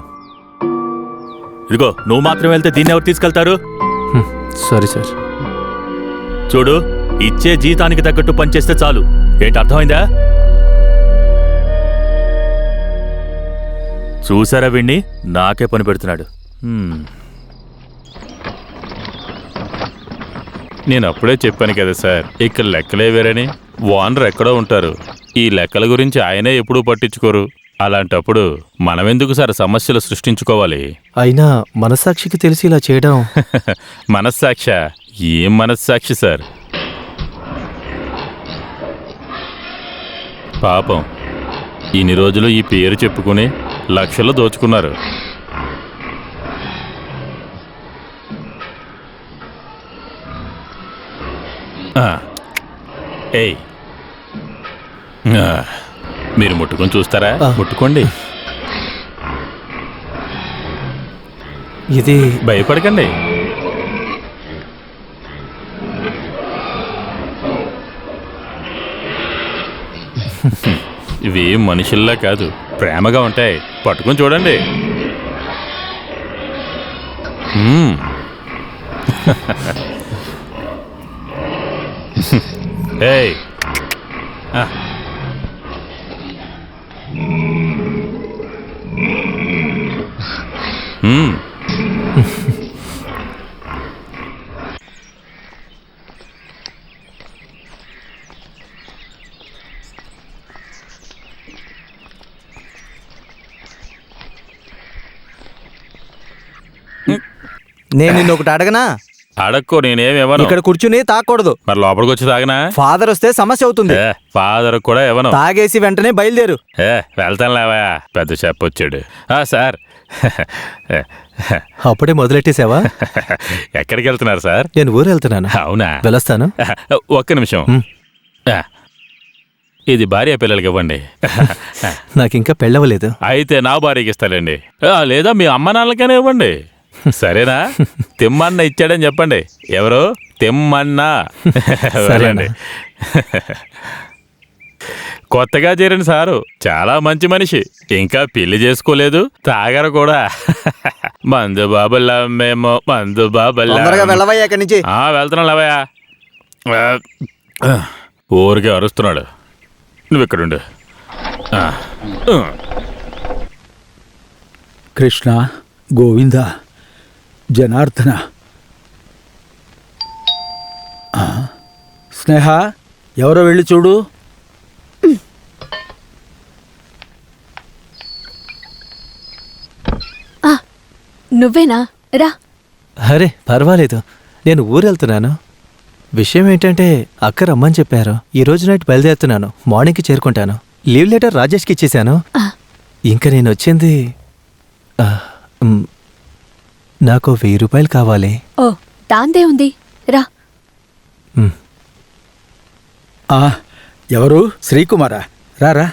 ఇదిగో, నువ్వు మాత్రం వెళ్తే దీన్ని ఎవరు తీసుకెళ్తారు? Sorry sir. చూడు, ఇచ్చే జీతానికి తగ్గట్టు పనిచేస్తే చాలు. ఏంటి, అర్థమైందా? చూసారా వీణ్ణి? నాకే పని పెడుతున్నాడు. నేను అప్పుడే చెప్పాను కదా సార్, ఇక్కడ లెక్కలే వేరని. ఓనర్ ఎక్కడో ఉంటారు. ఈ లెక్కల గురించి ఆయనే ఎప్పుడూ పట్టించుకోరు. అలాంటప్పుడు మనమెందుకు సార్ సమస్యలు సృష్టించుకోవాలి? అయినా మనస్సాక్షికి తెలిసి ఇలా చేయడం. మనస్సాక్ష? ఏం మనస్సాక్షి సార్? పాపం, ఇన్ని రోజులు ఈ పేరు చెప్పుకుని లక్షలు దోచుకున్నారు. ఏయ్, మీరు ముట్టుకొని చూస్తారా? ముట్టుకోండి. ఇది భయపడకండి. ఇవి మనుషుల్లా కాదు, ప్రేమగా ఉంటాయి. పట్టుకొని చూడండి. ఏయ్, నేను నిన్ను ఒకటి అడగనా? అడక్కో నేనేమివ్వను. ఇక్కడ కూర్చుని తాగకూడదు. మరి లోపలికి వచ్చి తాగనా? ఫాదర్ వస్తే సమస్య అవుతుంది. ఫాదర్ కూడా ఇవ్వను. తాగేసి వెంటనే బయలుదేరు. వెళ్తాను లేవా, పెద్ద చెప్పొచ్చాడు. సార్ అప్పుడే మొదలెట్టేసావా? ఎక్కడికి వెళ్తున్నారు సార్? నేను ఊరు వెళ్తున్నాను. అవునా, వెళ్ళొస్తాను. ఒక్క నిమిషం. ఇది భార్య పిల్లలకి ఇవ్వండి. నాకు ఇంకా పెళ్ళవలేదు. అయితే నా భార్యకి ఇస్తానండి. లేదా మీ అమ్మ నాన్నలకైనా ఇవ్వండి. సరేనా? తిమ్మన్న ఇచ్చాడని చెప్పండి. ఎవరు? తిమ్మన్న. వెళ్ళండి. కొత్తగా చేరిన సారు చాలా మంచి మనిషి, ఇంకా పెళ్లి చేసుకోలేదు, తాగరు కూడా. మందు బాబుల్లా మేము, మందు బాబుల్లా. వెళ్తున్నాం లేవయ్యా. ఊరికే అరుస్తున్నాడు. నువ్వు ఇక్కడుండు. కృష్ణ, గోవింద, జనార్దన. స్నేహ, ఎవరో వెళ్ళి చూడు. నువ్వేనా? రా. అరే పర్వాలేదు, నేను ఊరు వెళ్తున్నాను. విషయం ఏంటంటే అక్క రమ్మని చెప్పారు. ఈ రోజు నైట్ బయలుదేరుతున్నాను. మార్నింగ్కి చేరుకుంటాను. లీవ్ లెటర్ రాజేష్కి ఇచ్చేశాను. ఇంకా నేను వచ్చింది నాకు 1000 రూపాయలు కావాలి. ఓ, దాందే ఉంది. రా. ఎవరు? శ్రీకుమారా? రారా,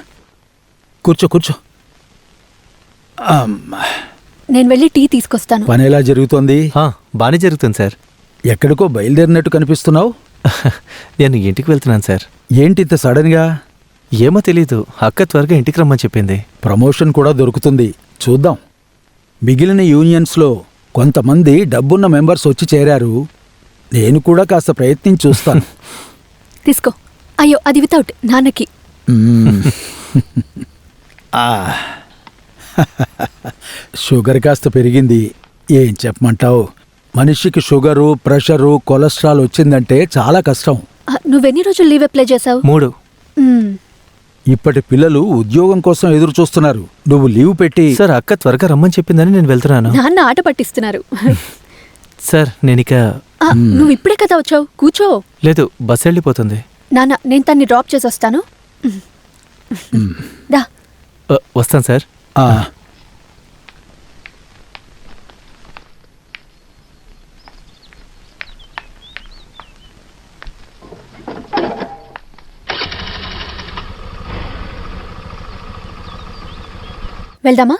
కూర్చో కూర్చో. నేను వెళ్ళి టీ తీసుకొస్తాను. పని ఎలా జరుగుతోంది? బానే జరుగుతుంది సార్. ఎక్కడికో బయలుదేరినట్టు కనిపిస్తున్నావు. నేను ఇంటికి వెళ్తున్నాను సార్. ఏంటి ఇంత సడన్గా? ఏమో తెలీదు, అక్క త్వరగా ఇంటికి రమ్మని చెప్పింది. ప్రమోషన్ కూడా దొరుకుతుంది, చూద్దాం. మిగిలిన యూనియన్స్లో కొంతమంది డబ్బున్న మెంబర్స్ వచ్చి చేరారు. నేను కూడా కాస్త ప్రయత్నించి చూస్తాను. తీసుకో. అయ్యో, అది వితౌట్ నాన్నకి. షుగర్ కాస్త పెరిగింది. ఏం చెప్పమంటావు? మనిషికి షుగరు, ప్రెషరు, కొలెస్ట్రాల్ వచ్చిందంటే చాలా కష్టం. నువ్వెన్ని రోజులు లీవ్ అప్లై చేసావు? 3. ఇప్పటి పిల్లలు ఉద్యోగం కోసం ఎదురు చూస్తున్నారు. నువ్వు లీవ్ పెట్టి. సార్, అక్క త్వరగా రమ్మని చెప్పిందని నేను వెళ్తున్నాను. నాన్న ఆట పట్టిస్తున్నారు. సార్, నేనిక. నువ్వు ఇప్పుడే కదా వచ్చావు, కూర్చో. లేదు, బస్ వెళ్ళిపోతుంది. నాన్న, నేను తన్ని డ్రాప్ చేసి వస్తాను. దా. వస్తాను సార్. వెళ్దామా?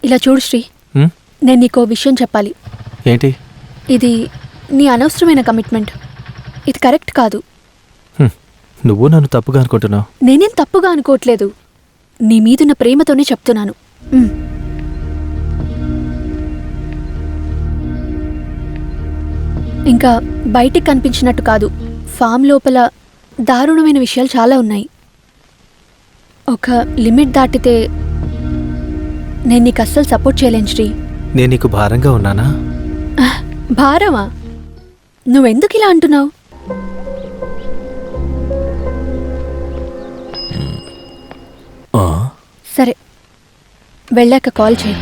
ఇలా చూడు శ్రీ, నేను నీకో విషయం చెప్పాలి. ఏంటి? ఇది నీ అనవసరమైన కమిట్మెంట్. ఇది కరెక్ట్ కాదు. నువ్వు నన్ను తప్పుగా అనుకుంటున్నావు. నేనేం తప్పుగా అనుకోవట్లేదు. నీ మీదున్న ప్రేమతోనే చెప్తున్నాను. ఇంకా బయటికి కనిపించినట్టు కాదు, ఫామ్ లోపల దారుణమైన విషయాలు చాలా ఉన్నాయి. ఒక లిమిట్ దాటితే నేను నీకు అస్సలు సపోర్ట్ చేయలేను శ్రీ. నేను నీకు భారంగా ఉన్నానా? భారమా? నువ్వెందుకు ఇలా అంటున్నావు? సరే, వెళ్ళాక కాల్ చేయి.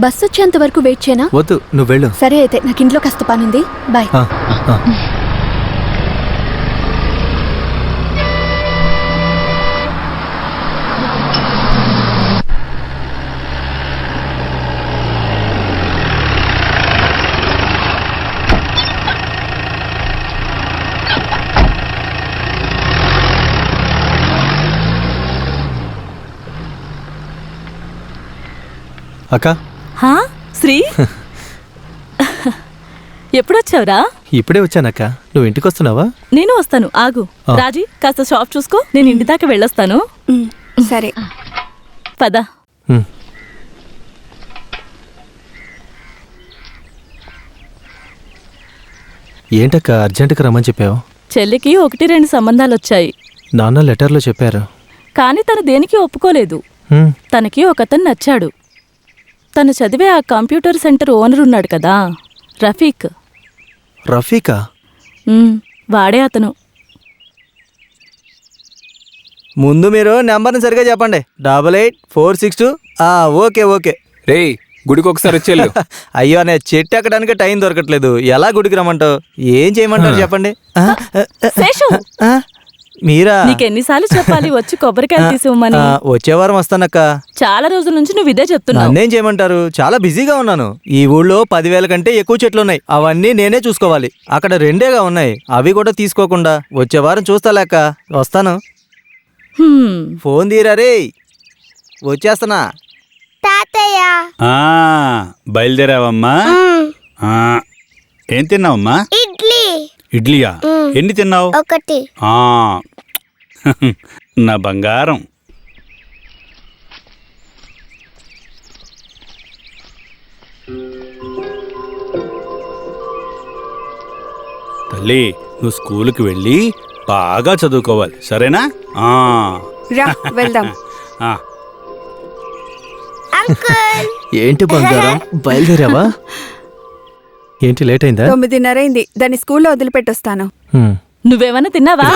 బస్ వచ్చేంత వరకు వెయిట్ చేయనా? వద్దు, నువ్వు వెళ్ళు. సరే అయితే, నాకు ఇంట్లో కాస్త పనుంది. బాయ్. అక్క. శ్రీ, ఎప్పుడొచ్చావురా? ఇప్పుడే వచ్చానక్క. నువ్వు ఇంటికి వస్తున్నావా? నేను వస్తాను, ఆగు. రాజీ, కాస్త షాప్ చూసుకో, నేను ఇంటి దాకా వెళ్ళొస్తాను. సరే, పద. ఏంటక్క అర్జెంటుగా రమ్మని చెప్పావు? చెల్లికి 1-2 సంబంధాలు వచ్చాయి. నాన్న లెటర్లో చెప్పారు. కానీ తను దేనికి ఒప్పుకోలేదు. హ్మ్. తనకి ఒకతను నచ్చాడు. తను చదివే ఆ కంప్యూటర్ సెంటర్ ఓనర్ ఉన్నాడు కదా, రఫీక్. రఫీకా? వాడే అతను. ముందు మీరు నెంబర్ని సరిగా చెప్పండి. 8846. Okay okay. రే గుడికి ఒకసారి వచ్చేళ్ళు. అయ్యో అనే చెట్టు ఎక్కడానికి టైం దొరకట్లేదు. ఎలా గుడికి రమ్మంటావు? ఏం చేయమంటారు చెప్పండి. శేషు, మీరా? నీకెన్నిసార్లు చెప్పాలి వచ్చి కొబ్బరికాయలు తీసివ్వమని? వచ్చే వారం వస్తానక్క. చాలా రోజుల నుంచి నువ్వు ఇదే చెప్తున్నావు. నన్నేం చేయమంటారు? చాలా బిజీగా ఉన్నాను. ఈ ఊళ్ళో 10,000 కంటే ఎక్కువ చెట్లు ఉన్నాయి. అవన్నీ నేనే చూసుకోవాలి. అక్కడ 2గా ఉన్నాయి. అవి కూడా తీసుకోకుండా వచ్చే వారం చూస్తా లేక వస్తాను. ఫోన్ తీరా రే, వచ్చేస్తానా. తాతయ్య బయలుదేరావమ్మా? ఏం తిన్నావమ్మా? ఇడ్లీ. ఇడ్లీయా? ఎన్ని తిన్నావు? 1. నా బంగారం. తల్లి, నువ్వు స్కూల్కి వెళ్ళి బాగా చదువుకోవాలి, సరేనా? రా వెళ్దాం. ఏంటి బంగారం, బయలుదేరావా? ఏంటి లేట్ అయిందా? 9:30 అయింది. దాన్ని స్కూల్లో వదిలిపెట్టొస్తాను. నువ్వేమన్నా తిన్నావా?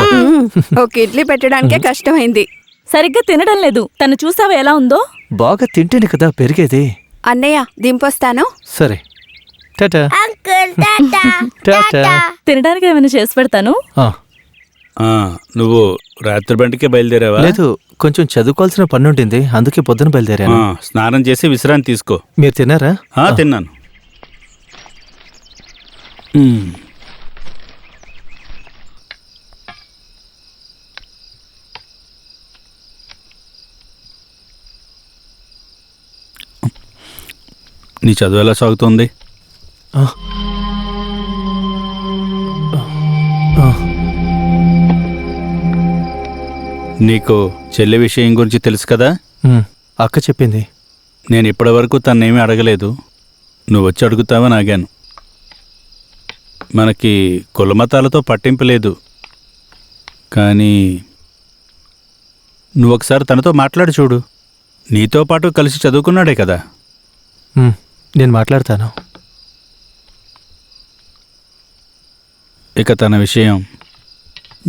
ఒక ఇడ్లీ పెట్టడానికే కష్టమైంది. సరిగ్గా తినడం లేదు. తను చూసావా ఎలా ఉందో? బాగా తింటేనే కదా పెరిగేది. అన్నయ్య దింపొస్తాను. సరే, టాటా. టాటా. తినడానికి ఏమైనా చేసి పెడతాను. నువ్వు రాత్రి బండికే బయలుదేరావా? లేదు, కొంచెం చదువుకోవాల్సిన పని ఉంటుంది, అందుకే పొద్దున బయలుదేరాను. స్నానం చేసి విశ్రాంతి తీసుకో. మీరు తిన్నారా? తిన్నాను. నీ చదువు ఎలా సాగుతోంది? నీకు చెల్లి విషయం గురించి తెలుసు కదా? అక్క చెప్పింది. నేను ఇప్పటి వరకు తన్నేమీ అడగలేదు. నువ్వు వచ్చి అడుగుతావని ఆగాను. మనకి కులమతాలతో పట్టింపు లేదు, కానీ నువ్వు ఒకసారి తనతో మాట్లాడి చూడు. నీతో పాటు కలిసి చదువుకున్నాడే కదా. నేను మాట్లాడతాను. ఇక తన విషయం,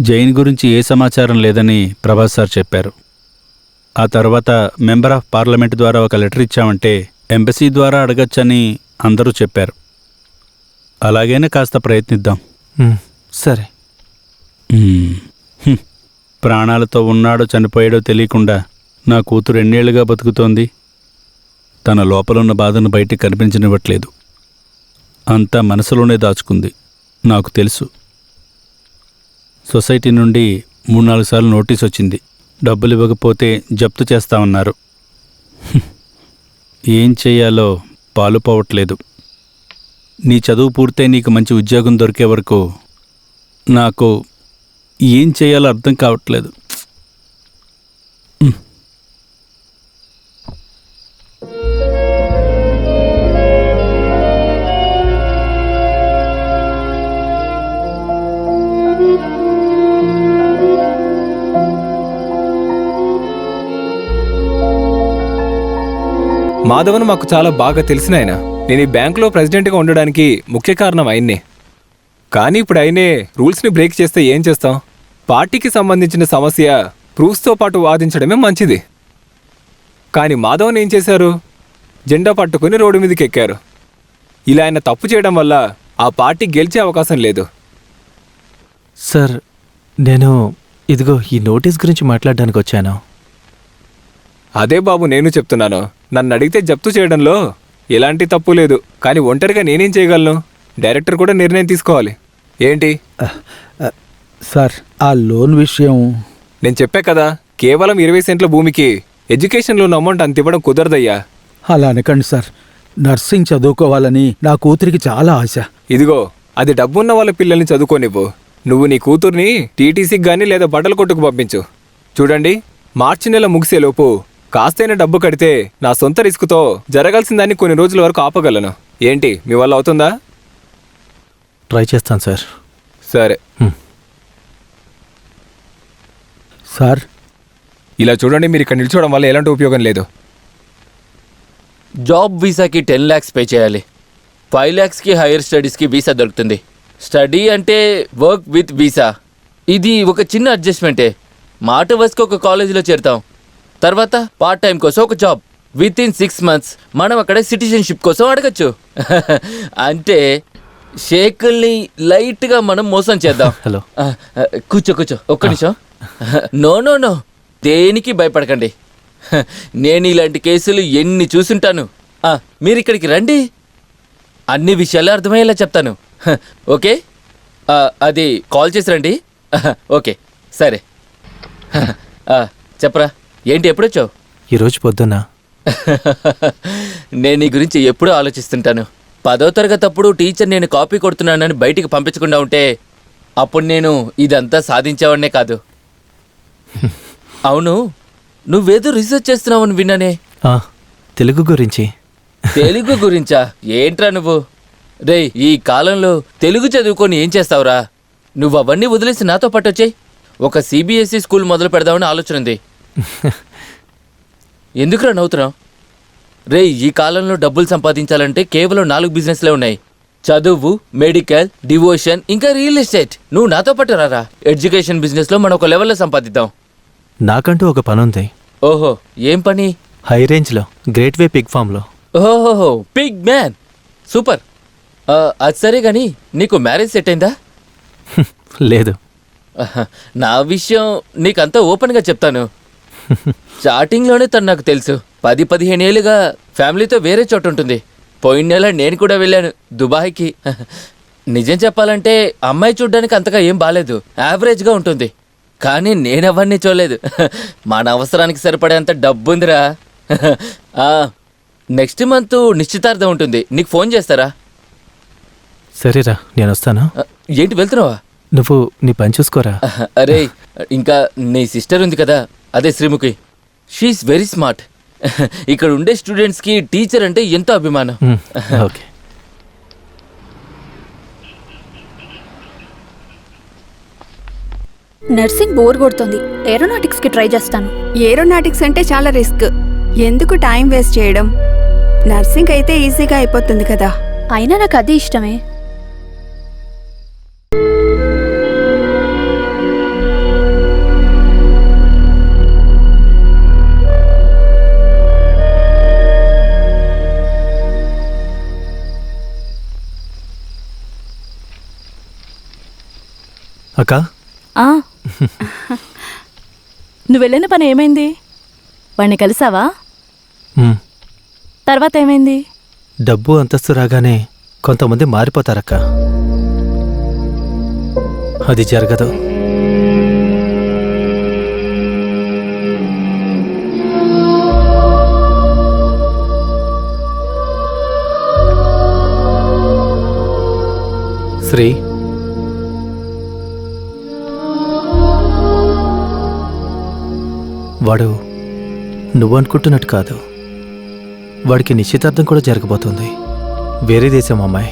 జైన్ గురించి ఏ సమాచారం లేదని ప్రభాస్ సార్ చెప్పారు. ఆ తర్వాత మెంబర్ ఆఫ్ పార్లమెంట్ ద్వారా ఒక లెటర్ ఇచ్చామంటే ఎంబసీ ద్వారా అడగచ్చని అందరూ చెప్పారు. అలాగైనా కాస్త ప్రయత్నిద్దాం. సరే. ప్రాణాలతో ఉన్నాడో చనిపోయాడో తెలియకుండా నా కూతురు ఎన్నేళ్లుగా బతుకుతోంది. తన లోపలున్న బాధను బయటికి కనిపించనివ్వట్లేదు. అంతా మనసులోనే దాచుకుంది. నాకు తెలుసు. సొసైటీ నుండి 3-4 సార్లు నోటీస్ వచ్చింది. డబ్బులు ఇవ్వకపోతే జప్తు చేస్తామన్నారు. ఏం చెయ్యాలో పాలుపోవట్లేదు. నీ చదువు పూర్తయి నీకు మంచి ఉద్యోగం దొరికే వరకు నాకు ఏం చేయాలో అర్థం కావట్లేదు. మాధవన్ మాకు చాలా బాగా తెలిసిన ఆయన. నేను ఈ బ్యాంకులో ప్రెసిడెంట్గా ఉండడానికి ముఖ్య కారణం ఆయన్నే. కానీ ఇప్పుడు ఆయనే రూల్స్ని బ్రేక్ చేస్తే ఏం చేస్తాం? పార్టీకి సంబంధించిన సమస్య ప్రూఫ్స్తో పాటు వాదించడమే మంచిది. కానీ మాధవన్ ఏం చేశారు? జెండా పట్టుకుని రోడ్డు మీదకి ఎక్కారు. ఇలా ఆయన తప్పు చేయడం వల్ల ఆ పార్టీ గెలిచే అవకాశం లేదు. సార్, నేను ఇదిగో ఈ నోటీస్ గురించి మాట్లాడడానికి వచ్చాను. అదే బాబు నేను చెప్తున్నాను. నన్ను అడిగితే జప్తు చేయడంలో ఎలాంటి తప్పు లేదు. కానీ ఒంటరిగా నేనేం చేయగలను? డైరెక్టర్ కూడా నిర్ణయం తీసుకోవాలి. ఏంటి సార్, ఆ లోన్ విషయం నేను చెప్పా కదా, కేవలం 20 సెంట్ల భూమికి ఎడ్యుకేషన్ లోన్ అమౌంట్ అంత ఇవ్వడం కుదరదయ్యా. అలా అనకండి సార్. నర్సింగ్ చదువుకోవాలని నా కూతురికి చాలా ఆశ. ఇదిగో, అది డబ్బున్న వాళ్ళ పిల్లల్ని చదువుకోనివ్వు. నువ్వు నీ కూతుర్ని టీటీసీకి గానీ లేదా బట్టల కొట్టుకు పంపించు. చూడండి, మార్చి నెల ముగిసేలోపు కాస్తైనా డబ్బు కడితే నా సొంత రిస్కుతో జరగాల్సిన దాన్ని కొన్ని రోజుల వరకు ఆపగలను. ఏంటి, మీ వల్ల అవుతుందా? ట్రై చేస్తాను సార్. సరే. సార్ ఇలా చూడండి, మీరు ఇక్కడ నిల్చోవడం వల్ల ఎలాంటి ఉపయోగం లేదు. జాబ్ వీసాకి 10 lakhs పే చేయాలి. 5 lakhsకి హైయర్ స్టడీస్కి వీసా దొరుకుతుంది. స్టడీ అంటే వర్క్ విత్ వీసా. ఇది ఒక చిన్న అడ్జస్ట్మెంటే. మాట వరుసకి ఒక కాలేజీలో చేరుతాం, తర్వాత పార్ట్ టైం కోసం ఒక జాబ్. విత్ ఇన్ 6 months మనం అక్కడ సిటిజన్షిప్ కోసం అడగచ్చు. అంటే షేకుల్ని లైట్గా మనం మోసం చేద్దాం. హలో, కూర్చో ఒక్క నిమిషం. నో దేనికి భయపడకండి. నేను ఇలాంటి కేసులు ఎన్ని చూసుంటాను. మీరు ఇక్కడికి రండి, అన్ని విషయాలు అర్థమయ్యేలా చెప్తాను. ఓకే, అది కాల్ చేసి రండి. ఓకే సరే. చెప్పరా, ఏంటి ఎప్పుడొచ్చావు? ఈరోజు పొద్దున్న. నేను నీ గురించి ఎప్పుడూ ఆలోచిస్తుంటాను. 10వ తరగతి అప్పుడు టీచర్ నేను కాపీ కొడుతున్నానని బయటికి పంపించకుండా ఉంటే అప్పుడు నేను ఇదంతా సాధించేవాడినే కాదు. అవును, నువ్వేదో రీసెర్చ్ చేస్తున్నావని విన్నానే. తెలుగు గురించి. తెలుగు గురించా? ఏంట్రా నువ్వు? రేయ్, ఈ కాలంలో తెలుగు చదువుకొని ఏం చేస్తావురా? నువ్వు అవన్నీ వదిలేసి నాతో పాటు వచ్చేయ్. ఒక CBSE స్కూల్ మొదలు పెడదామని ఆలోచన ఉంది. ఎందుకురా నవ్వుతున్నావు? రేయ్, ఈ కాలంలో డబ్బులు సంపాదించాలంటే కేవలం 4 బిజినెస్లే ఉన్నాయి. చదువు, మెడికల్, డివోషన్, ఇంకా రియల్ ఎస్టేట్. నువ్వు నాతో పాటు రారా. ఎడ్యుకేషన్ బిజినెస్లో మనం ఒక లెవెల్లో సంపాదిద్దాం. నాకంటూ ఒక పని ఉంది. ఓహో, ఏం పని? హై రేంజ్లో గ్రేట్ వే పిగ్ ఫామ్లో. ఓహో, పిగ్ మ్యాన్, సూపర్. అది సరే కానీ నీకు మ్యారేజ్ సెట్ అయిందా? లేదు. నా విషయం నీకంతా ఓపెన్గా చెప్తాను. స్టార్టింగ్లోనే తను నాకు తెలుసు. 10-15 ఏళ్ళుగా ఫ్యామిలీతో వేరే చోట ఉంటుంది. పోయిన నెల నేను కూడా వెళ్ళాను దుబాయ్కి. నిజం చెప్పాలంటే అమ్మాయి చూడ్డానికి అంతగా ఏం బాలేదు, యావరేజ్గా ఉంటుంది. కానీ నేనెవరిని చూడలేదు. మన అవసరానికి సరిపడేంత డబ్బుందిరా. నెక్స్ట్ మంత్ నిశ్చితార్థం ఉంటుంది, నీకు ఫోన్ చేస్తారా? సరేరా, నేను వస్తాను. ఏంటి వెళ్తున్నావా? నువ్వు నీ పని చూసుకోరా. అరే, ఇంకా నీ సిస్టర్ ఉంది కదా, అదే శ్రీముఖి. She is very smart. ఇక్కడ ఉండే స్టూడెంట్స్కి టీచర్ అంటే ఎంతో అభిమానం. ఓకే. నర్సింగ్ బోర్ కొడుతుంది, ఏరోనాటిక్స్కి ట్రై చేస్తాను. ఏరోనాటిక్స్ అంటే చాలా రిస్క్. ఎందుకు టైం వేస్ట్ చేయడం? నర్సింగ్ అయితే ఈజీగా అయిపోతుంది కదా. అయినా నాకు అది ఇష్టమే. అక్క, నువ్వు వెళ్ళిన పని ఏమైంది? వాడిని కలిసావా? తర్వాత ఏమైంది? డబ్బు అంతస్తు రాగానే కొంతమంది మారిపోతారక్క. అది జరగదు. శ్రీ, వాడు నువ్వు అనుకుంటున్నట్టు కాదు. వాడికి నిశ్చితార్థం కూడా జరగబోతుంది. వేరే దేశం అమ్మాయి.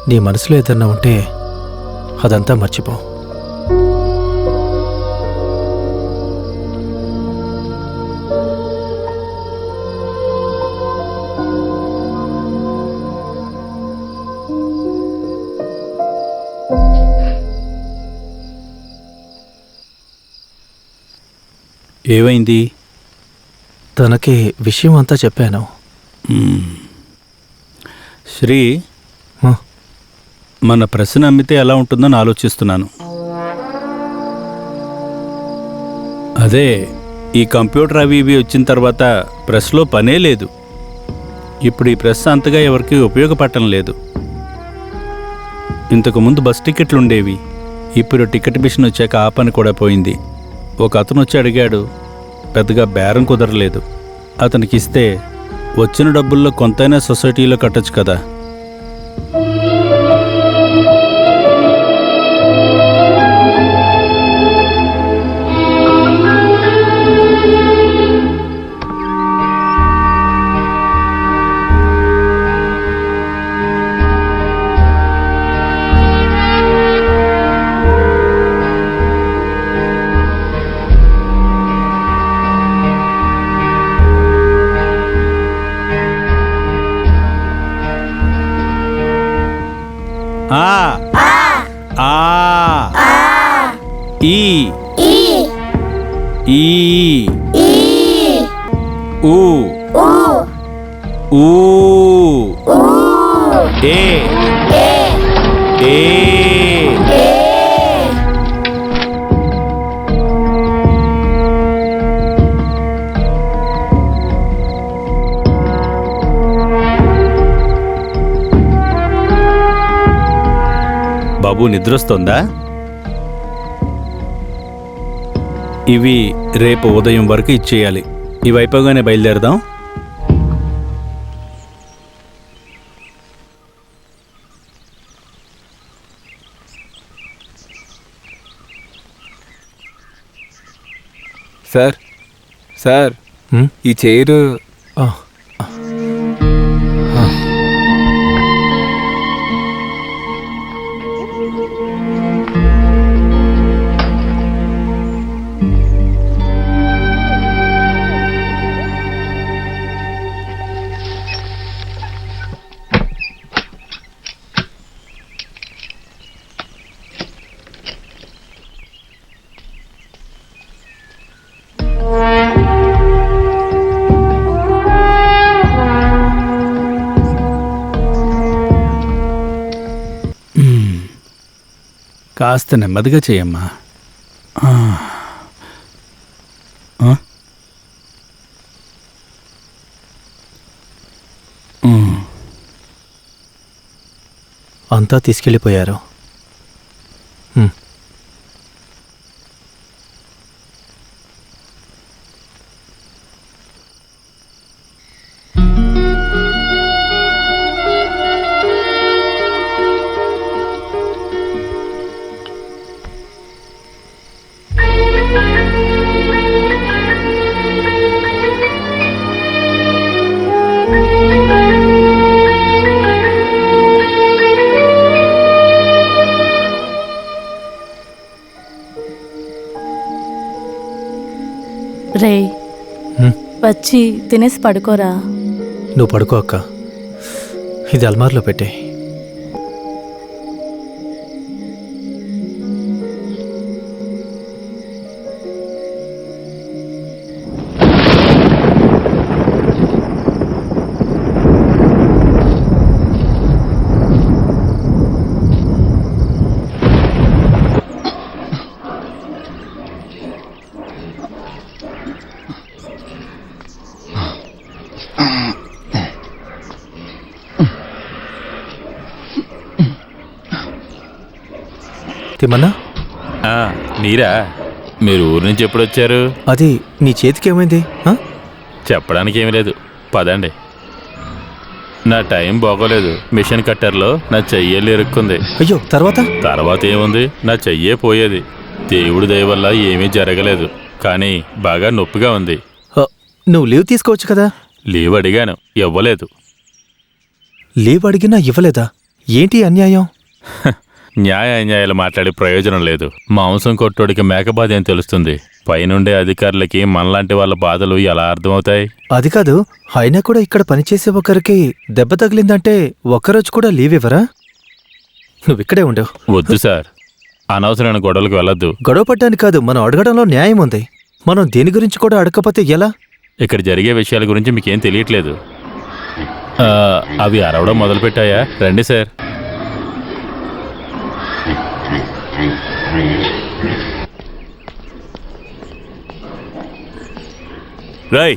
నీ మనసులో ఏదన్నా ఉంటే అదంతా మర్చిపో. ఏమైంది? తనకి విషయం అంతా చెప్పాను. శ్రీ, మన ప్రశ్న అమ్మితే ఎలా ఉంటుందని ఆలోచిస్తున్నాను. అదే, ఈ కంప్యూటర్ అవి ఇవి వచ్చిన తర్వాత ప్రెస్లో పనే లేదు. ఇప్పుడు ఈ ప్రెస్ అంతగా ఎవరికి ఉపయోగపడటం లేదు. ఇంతకుముందు బస్ టికెట్లు ఉండేవి, ఇప్పుడు టికెట్ మిషన్ వచ్చాక ఆ పని కూడా పోయింది. ఒక అతను వచ్చి అడిగాడు, పెద్దగా బేరం కుదరలేదు. అతనికి ఇస్తే వచ్చిన డబ్బుల్లో కొంతైనా సొసైటీలో కట్టొచ్చు కదా. ఆ ఈ ఈ ఊ ఊ ఏ ఏ బాబు నిద్రొస్తోందా? ఇవి రేపు ఉదయం వరకు ఇచ్చేయాలి. ఇవి అయిపోగానే బయలుదేరదాం. సార్ సార్ ఈ చైరు కాస్త నెమ్మదిగా చేయమ్మా. అంతా తీసుకెళ్ళిపోయారు. రే వచ్చి తినేసి పడుకోరా. నువ్వు పడుకో అక్క, ఇది అల్మార్లో పెట్టే. తిమ్మన్నా, మీరా? మీరు ఊరు నుంచి ఎప్పుడు వచ్చారు? అది నీ చేతికి ఏమైంది? చెప్పడానికి ఏమీ లేదు, పదండి. నా టైం బాగోలేదు. మిషన్ కట్టర్లో నా చెయ్యేళ్ళు ఇరుక్కుంది. అయ్యో, తర్వాత ఏముంది, నా చెయ్యే పోయేది. దేవుడి దయ వల్ల ఏమీ జరగలేదు, కానీ బాగా నొప్పిగా ఉంది. నువ్వు లీవ్ తీసుకోవచ్చు కదా. లీవ్ అడిగాను, ఇవ్వలేదు. లీవ్ అడిగినా ఇవ్వలేదా? ఏంటి అన్యాయం? న్యాయ అన్యాయాలు మాట్లాడే ప్రయోజనం లేదు. మాంసం కొట్టోడికి మేకబాధ ఏం తెలుస్తుంది? పైనుండే అధికారులకి మనలాంటి వాళ్ళ బాధలు ఎలా అర్థమవుతాయి? అది కాదు, అయినా కూడా ఇక్కడ పనిచేసే ఒకరికి దెబ్బ తగిలిందంటే ఒక్కరోజు కూడా లీవ్ ఇవ్వరా? నువ్విక్కడే ఉండవు. వద్దు సార్, అనవసరమైన గొడవలకు వెళ్ళొద్దు. గొడవ పడ్డానికి కాదు, మనం అడగడంలో న్యాయం ఉంది. మనం దేని గురించి కూడా అడగకపోతే ఎలా? ఇక్కడ జరిగే విషయాల గురించి మీకేం తెలియట్లేదు. అవి అరవడం మొదలుపెట్టాయా? రండి సార్. రై,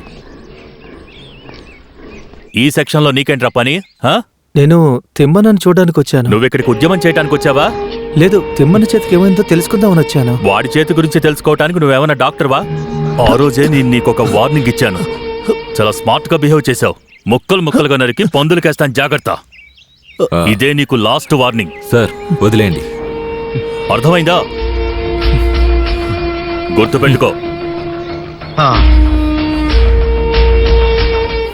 ఈ సెక్షన్లో నీకేంట్రా పని? నేను తిమ్మనని చూడడానికి వచ్చాను. నువ్వెక్కడికి ఉద్యమం చేయడానికి వచ్చావా? లేదు, తిమ్మన చేతికి ఏమైందో తెలుసుకుందామని వచ్చాను. వాడి చేతి గురించి తెలుసుకోవటానికి నువ్వేమన్నా డాక్టర్వా? ఆ రోజే నేను నీకొక వార్నింగ్ ఇచ్చాను. చాలా స్మార్ట్ గా బిహేవ్ చేశావు. ముక్కలు ముక్కలుగా నరికి పందులకేస్తాను, జాగ్రత్త. ఇదే నీకు లాస్ట్ వార్నింగ్. సార్ వదిలేండి. అర్థమైందా? గుర్తుపెట్టుకో.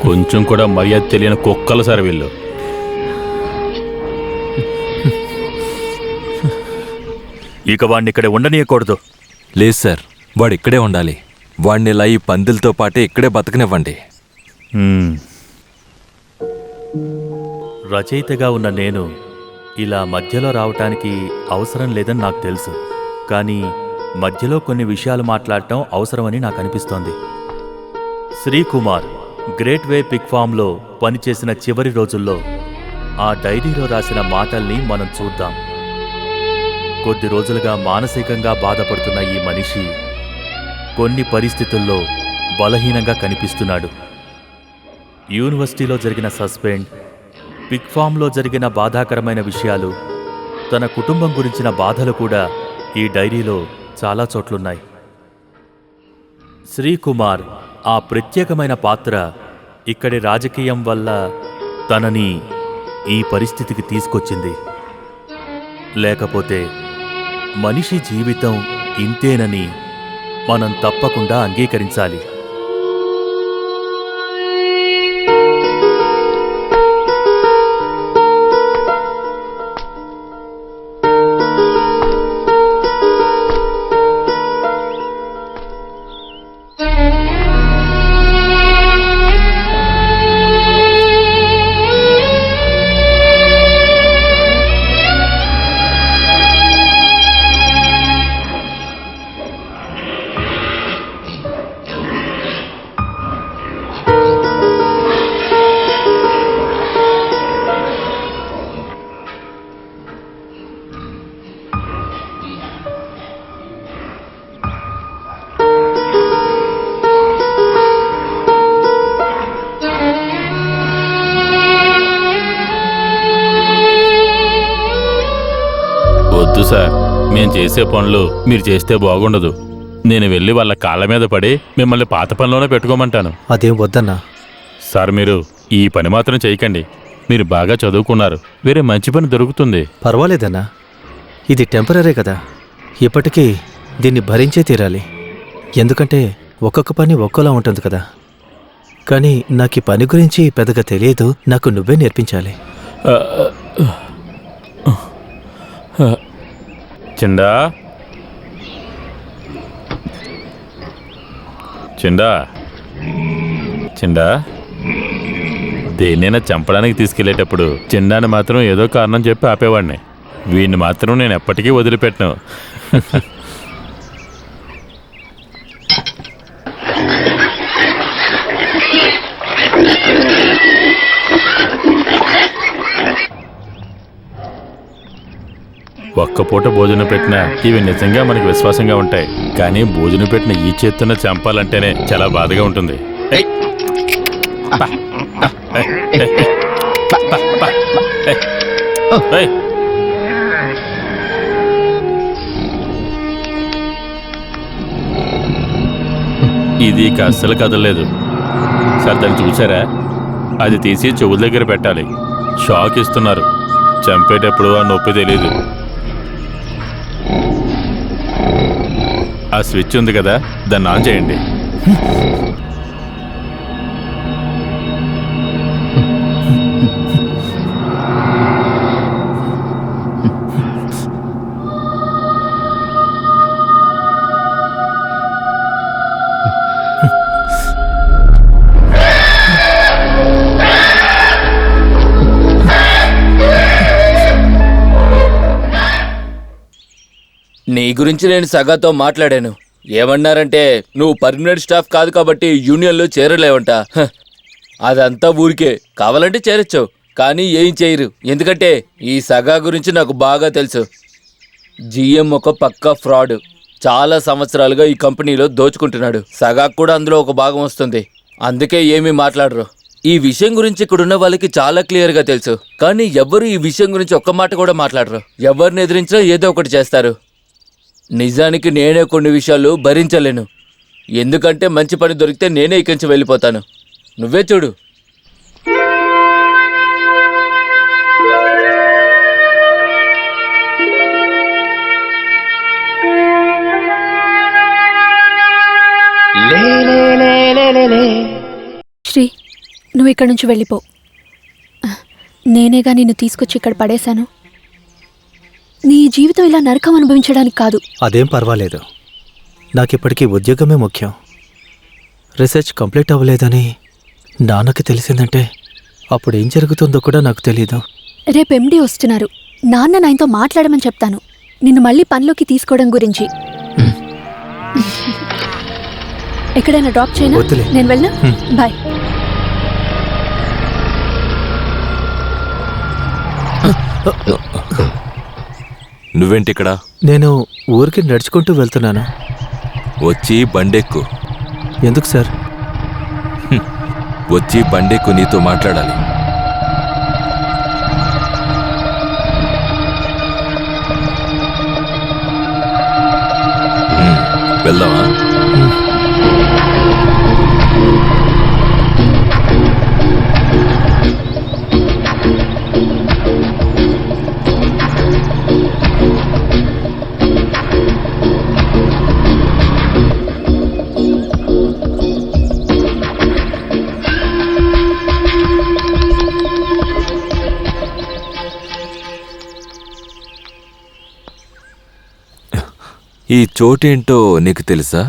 కొంచెం కూడా మర్యాద తెలియని కుక్కలు సార్ వీళ్ళు. ఇక వాడిని ఇక్కడే ఉండనీయకూడదు. లేదు సార్, వాడు ఇక్కడే ఉండాలి. వాడిని ఇలా ఈ పందులతో పాటే ఇక్కడే బతకనివ్వండి. రచయితగా ఉన్న నేను ఇలా మధ్యలో రావటానికి అవసరం లేదని నాకు తెలుసు, కానీ మధ్యలో కొన్ని విషయాలు మాట్లాడటం అవసరమని నాకు అనిపిస్తోంది. శ్రీకుమార్ గ్రేట్ వే పిగ్ ఫామ్లో పనిచేసిన చివరి రోజుల్లో ఆ డైరీలో రాసిన మాటల్ని మనం చూద్దాం. కొద్ది రోజులుగా మానసికంగా బాధపడుతున్న ఈ మనిషి కొన్ని పరిస్థితుల్లో బలహీనంగా కనిపిస్తున్నాడు. యూనివర్సిటీలో జరిగిన సస్పెండ్, పిగ్ ఫామ్లో జరిగిన బాధాకరమైన విషయాలు, తన కుటుంబం గురించిన బాధలు కూడా ఈ డైరీలో చాలా చోట్లున్నాయి. శ్రీకుమార్ ఆ ప్రత్యేకమైన పాత్ర ఇక్కడి రాజకీయం వల్ల తనని ఈ పరిస్థితికి తీసుకొచ్చింది. లేకపోతే మనిషి జీవితం ఇంతేనని మనం తప్పకుండా అంగీకరించాలి. వద్దు సార్, మేం చేసే పనులు మీరు చేస్తే బాగుండదు. నేను వెళ్ళి వాళ్ళ కాళ్ళ మీద పడి మిమ్మల్ని పాత పనిలోనే పెట్టుకోమంటాను. అదేం వద్దన్నా. సార్, మీరు ఈ పని మాత్రం చేయకండి. మీరు బాగా చదువుకున్నారు, వేరే మంచి పని దొరుకుతుంది. పర్వాలేదన్నా, ఇది టెంపరీ కదా. ఇప్పటికీ దీన్ని భరించే తీరాలి. ఎందుకంటే ఒక్కొక్క పని ఒక్కోలా ఉంటుంది కదా. కానీ నాకు ఈ పని గురించి పెద్దగా తెలియదు. నాకు నువ్వే నేర్పించాలి. చిండా చిండా చిండా దేన్నైనా చంపడానికి తీసుకెళ్లేటప్పుడు చిండాని మాత్రం ఏదో కారణం చెప్పి ఆపేవాడిని. వీడిని మాత్రం నేను ఎప్పటికీ వదిలిపెట్టను. ఒక్క పూట భోజనం పెట్టినా ఇవి నిజంగా మనకి విశ్వాసంగా ఉంటాయి. కానీ భోజనం పెట్టిన ఈ చేతున్న చంపాలంటేనే చాలా బాధగా ఉంటుంది. ఇది అస్సలు కదలలేదు సార్. దాన్ని చూసారా? అది తీసి చెవుల దగ్గర పెట్టాలి. షాక్ ఇస్తున్నారు. చంపేటప్పుడు ఆ నొప్పి తెలీదు. ఆ స్విచ్ ఉంది కదా, దాన్ని ఆన్ చేయండి. నీ గురించి నేను సగాతో మాట్లాడాను. ఏమన్నారంటే నువ్వు పర్మనెంట్ స్టాఫ్ కాదు కాబట్టి యూనియన్లో చేరలేవంట. అదంతా ఊరికే. కావాలంటే చేరొచ్చు, కానీ ఏం చేయరు. ఎందుకంటే ఈ సగా గురించి నాకు బాగా తెలుసు. జిఎం ఒక పక్కా ఫ్రాడ్. చాలా సంవత్సరాలుగా ఈ కంపెనీలో దోచుకుంటున్నాడు. సగాకు కూడా అందులో ఒక భాగం వస్తుంది. అందుకే ఏమీ మాట్లాడరు. ఈ విషయం గురించి ఇక్కడున్న వాళ్ళకి చాలా క్లియర్గా తెలుసు. కానీ ఎవ్వరు ఈ విషయం గురించి ఒక్క మాట కూడా మాట్లాడరు. ఎవరిని ఎదిరించినా ఏదో ఒకటి చేస్తారు. నిజానికి నేనే కొన్ని విషయాలు భరించలేను. ఎందుకంటే మంచి పని దొరికితే నేనే ఇక్కడి నుంచి వెళ్ళిపోతాను. నువ్వే చూడు. శ్రీ, నువ్వు ఇక్కడి నుంచి వెళ్ళిపో. నేనేగా నిన్ను తీసుకొచ్చి ఇక్కడ పడేశాను. నీ జీవితం ఇలా నరకం అనుభవించడానికి కాదు. అదేం పర్వాలేదు. నాకిప్పటికీ ఉద్యోగమే ముఖ్యం. రీసెర్చ్ కంప్లీట్ అవ్వలేదని నాన్నకి తెలిసిందంటే అప్పుడు ఏం జరుగుతుందో కూడా నాకు తెలీదు. రేపు ఎండి వస్తున్నారు. నాన్న నాయనతో మాట్లాడమని చెప్తాను, నిన్ను మళ్ళీ పనిలోకి తీసుకోవడం గురించి. ఎక్కడైనా డ్రాప్ చేయనా? వద్దులే. నేను వెళ్ళనా? బాయ్. నువ్వేంటిక్కడ? నేను ఊరికి నడుచుకుంటూ వెళ్తున్నాను. వచ్చి బండెక్కు. ఎందుకు సార్? వచ్చి బండెక్కు, నీతో మాట్లాడాలి. వెళ్దామా? ఈ చోటేంటో నీకు తెలుసా?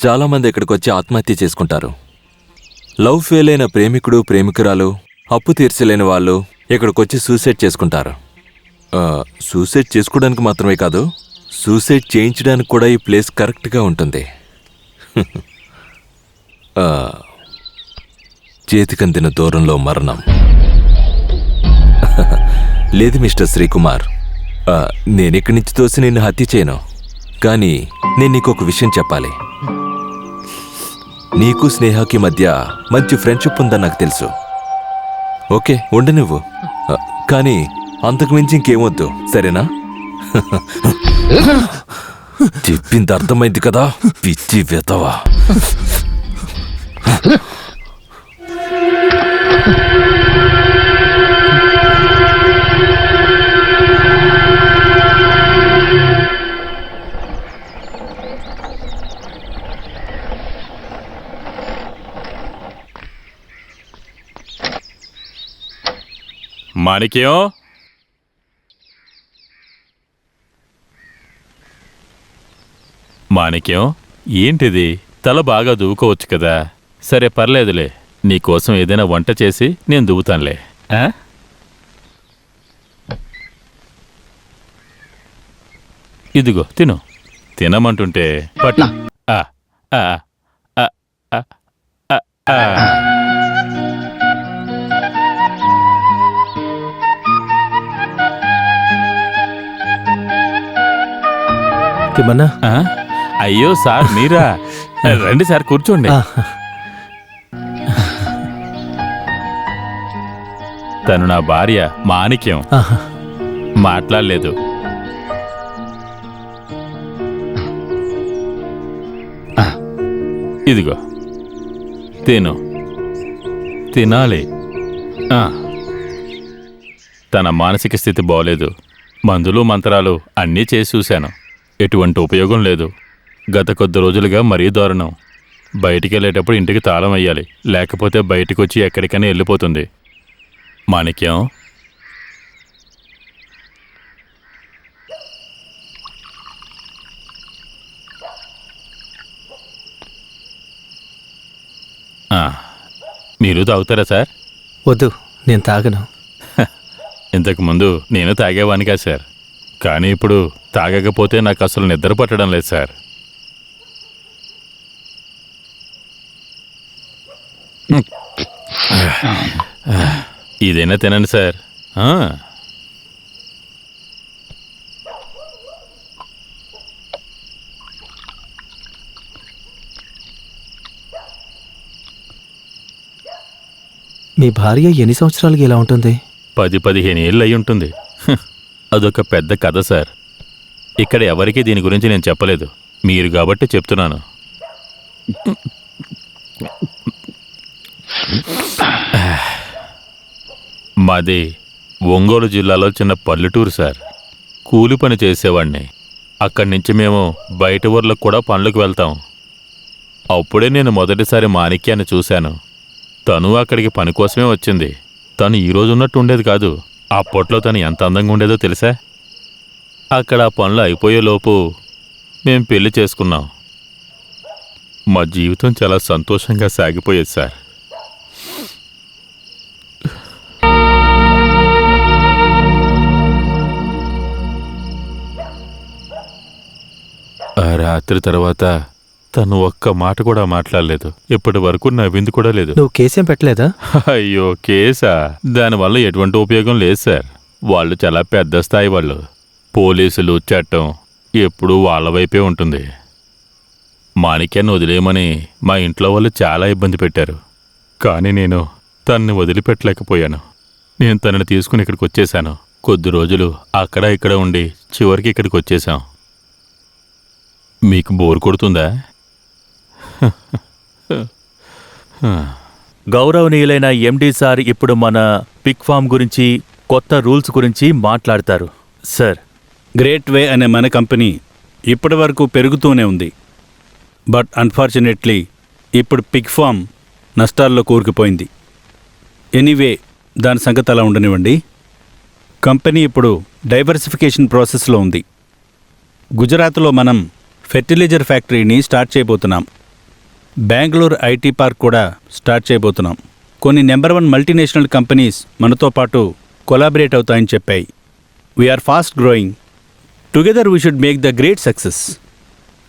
చాలామంది ఇక్కడికి వచ్చి ఆత్మహత్య చేసుకుంటారు. లవ్ ఫెయిల్ అయిన ప్రేమికుడు ప్రేమికురాలు, అప్పు తీర్చలేని వాళ్ళు ఇక్కడికొచ్చి సూసైడ్ చేసుకుంటారు. సూసైడ్ చేసుకోవడానికి మాత్రమే కాదు, సూసైడ్ చేయించడానికి కూడా ఈ ప్లేస్ కరెక్ట్గా ఉంటుంది. చేతికందిన దూరంలో మరణం. లేదు మిస్టర్ శ్రీకుమార్, నేనిక్కడి నుంచి తోసి నిన్ను హత్య చేయను. కానీ నేను నీకు ఒక విషయం చెప్పాలి. నీకు స్నేహకి మధ్య మంచి ఫ్రెండ్షిప్ ఉందని నాకు తెలుసు. ఓకే, ఉండు నువ్వు. కానీ అంతకు మించి ఇంకేమొద్దు, సరేనా? చెప్పింది అర్థమైంది కదా, పిచ్చి వెతవా. మాణిక్యం, మాణిక్యం, ఏంటిది? తల బాగా దువ్వుకోవచ్చు కదా. సరే పర్లేదులే, నీకోసం ఏదైనా వంట చేసి నేను దువ్వుతానులే. ఇదిగో తిను. తినమంటుంటే పట్టు. తిమ్మన్నా. అయ్యో సార్, మీరా? రండి సార్, కూర్చోండి. తను నా భార్య మాణిక్యం. మాట్లాడలేదు. ఇదిగో తిను. తినాలి. తన మానసిక స్థితి బాగోలేదు. మందులు మంత్రాలు అన్నీ చేసి చూశాను, ఎటువంటి ఉపయోగం లేదు. గత కొద్ది రోజులుగా మరీ దారుణం. బయటికి వెళ్ళేటప్పుడు ఇంటికి తాళం వేయాలి, లేకపోతే బయటికి వచ్చి ఎక్కడికైనా వెళ్ళిపోతుంది. మాణిక్యం, మీరు తాగుతారా సార్? వద్దు, నేను తాగను. ఇంతకుముందు నేను తాగేవాని కదా సార్, కానీ ఇప్పుడు తాగకపోతే నాకు అసలు నిద్ర పట్టడం లేదు సార్. ఇదైనా తినండి సార్. మీ భార్య ఎన్ని సంవత్సరాలకి ఇలా ఉంటుంది? 10-15 ఏళ్ళు అయి ఉంటుంది. అదొక పెద్ద కథ సార్. ఇక్కడ ఎవరికీ దీని గురించి నేను చెప్పలేదు, మీరు కాబట్టి చెప్తున్నాను. మాది ఒంగోలు జిల్లాలో చిన్న పల్లెటూరు సార్. కూలి పని చేసేవాడిని. అక్కడి నుంచి మేము బయట ఊర్లకు కూడా పనులకు వెళ్తాం. అప్పుడే నేను మొదటిసారి మాణిక్యాన్ని చూశాను. తను అక్కడికి పని కోసమే వచ్చింది. తను ఈరోజు ఉన్నట్టు ఉండేది కాదు. అప్పట్లో తను ఎంత అందంగా ఉండేదో తెలుసా? అక్కడ ఆ పనులు అయిపోయేలోపు మేం పెళ్లి చేసుకున్నాం. మా జీవితం చాలా సంతోషంగా సాగిపోయేది సార్. ఆ రాత్రి తర్వాత తను ఒక్క మాట కూడా మాట్లాడలేదు. ఇప్పటి వరకు నవ్వింది కూడా లేదు. నువ్వు కేసేం పెట్టలేదా? అయ్యో కేసా? దానివల్ల ఎటువంటి ఉపయోగం లేదు సార్. వాళ్ళు చాలా పెద్ద స్థాయి వాళ్ళు. పోలీసులు, చట్టం ఎప్పుడూ వాళ్ళ వైపే ఉంటుంది. మాణిక్యాన్ని వదిలేయమని మా ఇంట్లో వాళ్ళు చాలా ఇబ్బంది పెట్టారు. కానీ నేను తనని వదిలిపెట్టలేకపోయాను. నేను తనని తీసుకుని ఇక్కడికి వచ్చేశాను. కొద్ది రోజులు అక్కడ ఇక్కడ ఉండి చివరికి ఇక్కడికి వచ్చేశాం. మీకు బోర్ కొడుతుందా? గౌరవనీయులైన ఎండి సార్ ఇప్పుడు మన పిగ్ ఫామ్ గురించి, కొత్త రూల్స్ గురించి మాట్లాడతారు. సార్, గ్రేట్ వే అనే మన కంపెనీ ఇప్పటి వరకు పెరుగుతూనే ఉంది. బట్ అన్ఫార్చునేట్లీ ఇప్పుడు పిగ్ ఫామ్ నష్టాల్లో కూరుకుపోయింది. ఎనీవే, దాని సంగతి అలా ఉండనివ్వండి. కంపెనీ ఇప్పుడు డైవర్సిఫికేషన్ ప్రాసెస్లో ఉంది. గుజరాత్లో మనం ఫెర్టిలైజర్ ఫ్యాక్టరీని స్టార్ట్ చేయబోతున్నాం. బెంగళూరు ఐటీ పార్క్ కూడా స్టార్ట్ చేయబోతున్నాం. కొన్ని నెంబర్ 1 మల్టీనేషనల్ కంపెనీస్ మనతో పాటు కొలాబరేట్ అవుతాయని చెప్పాయి. We're fast growing. Together we should make the great success.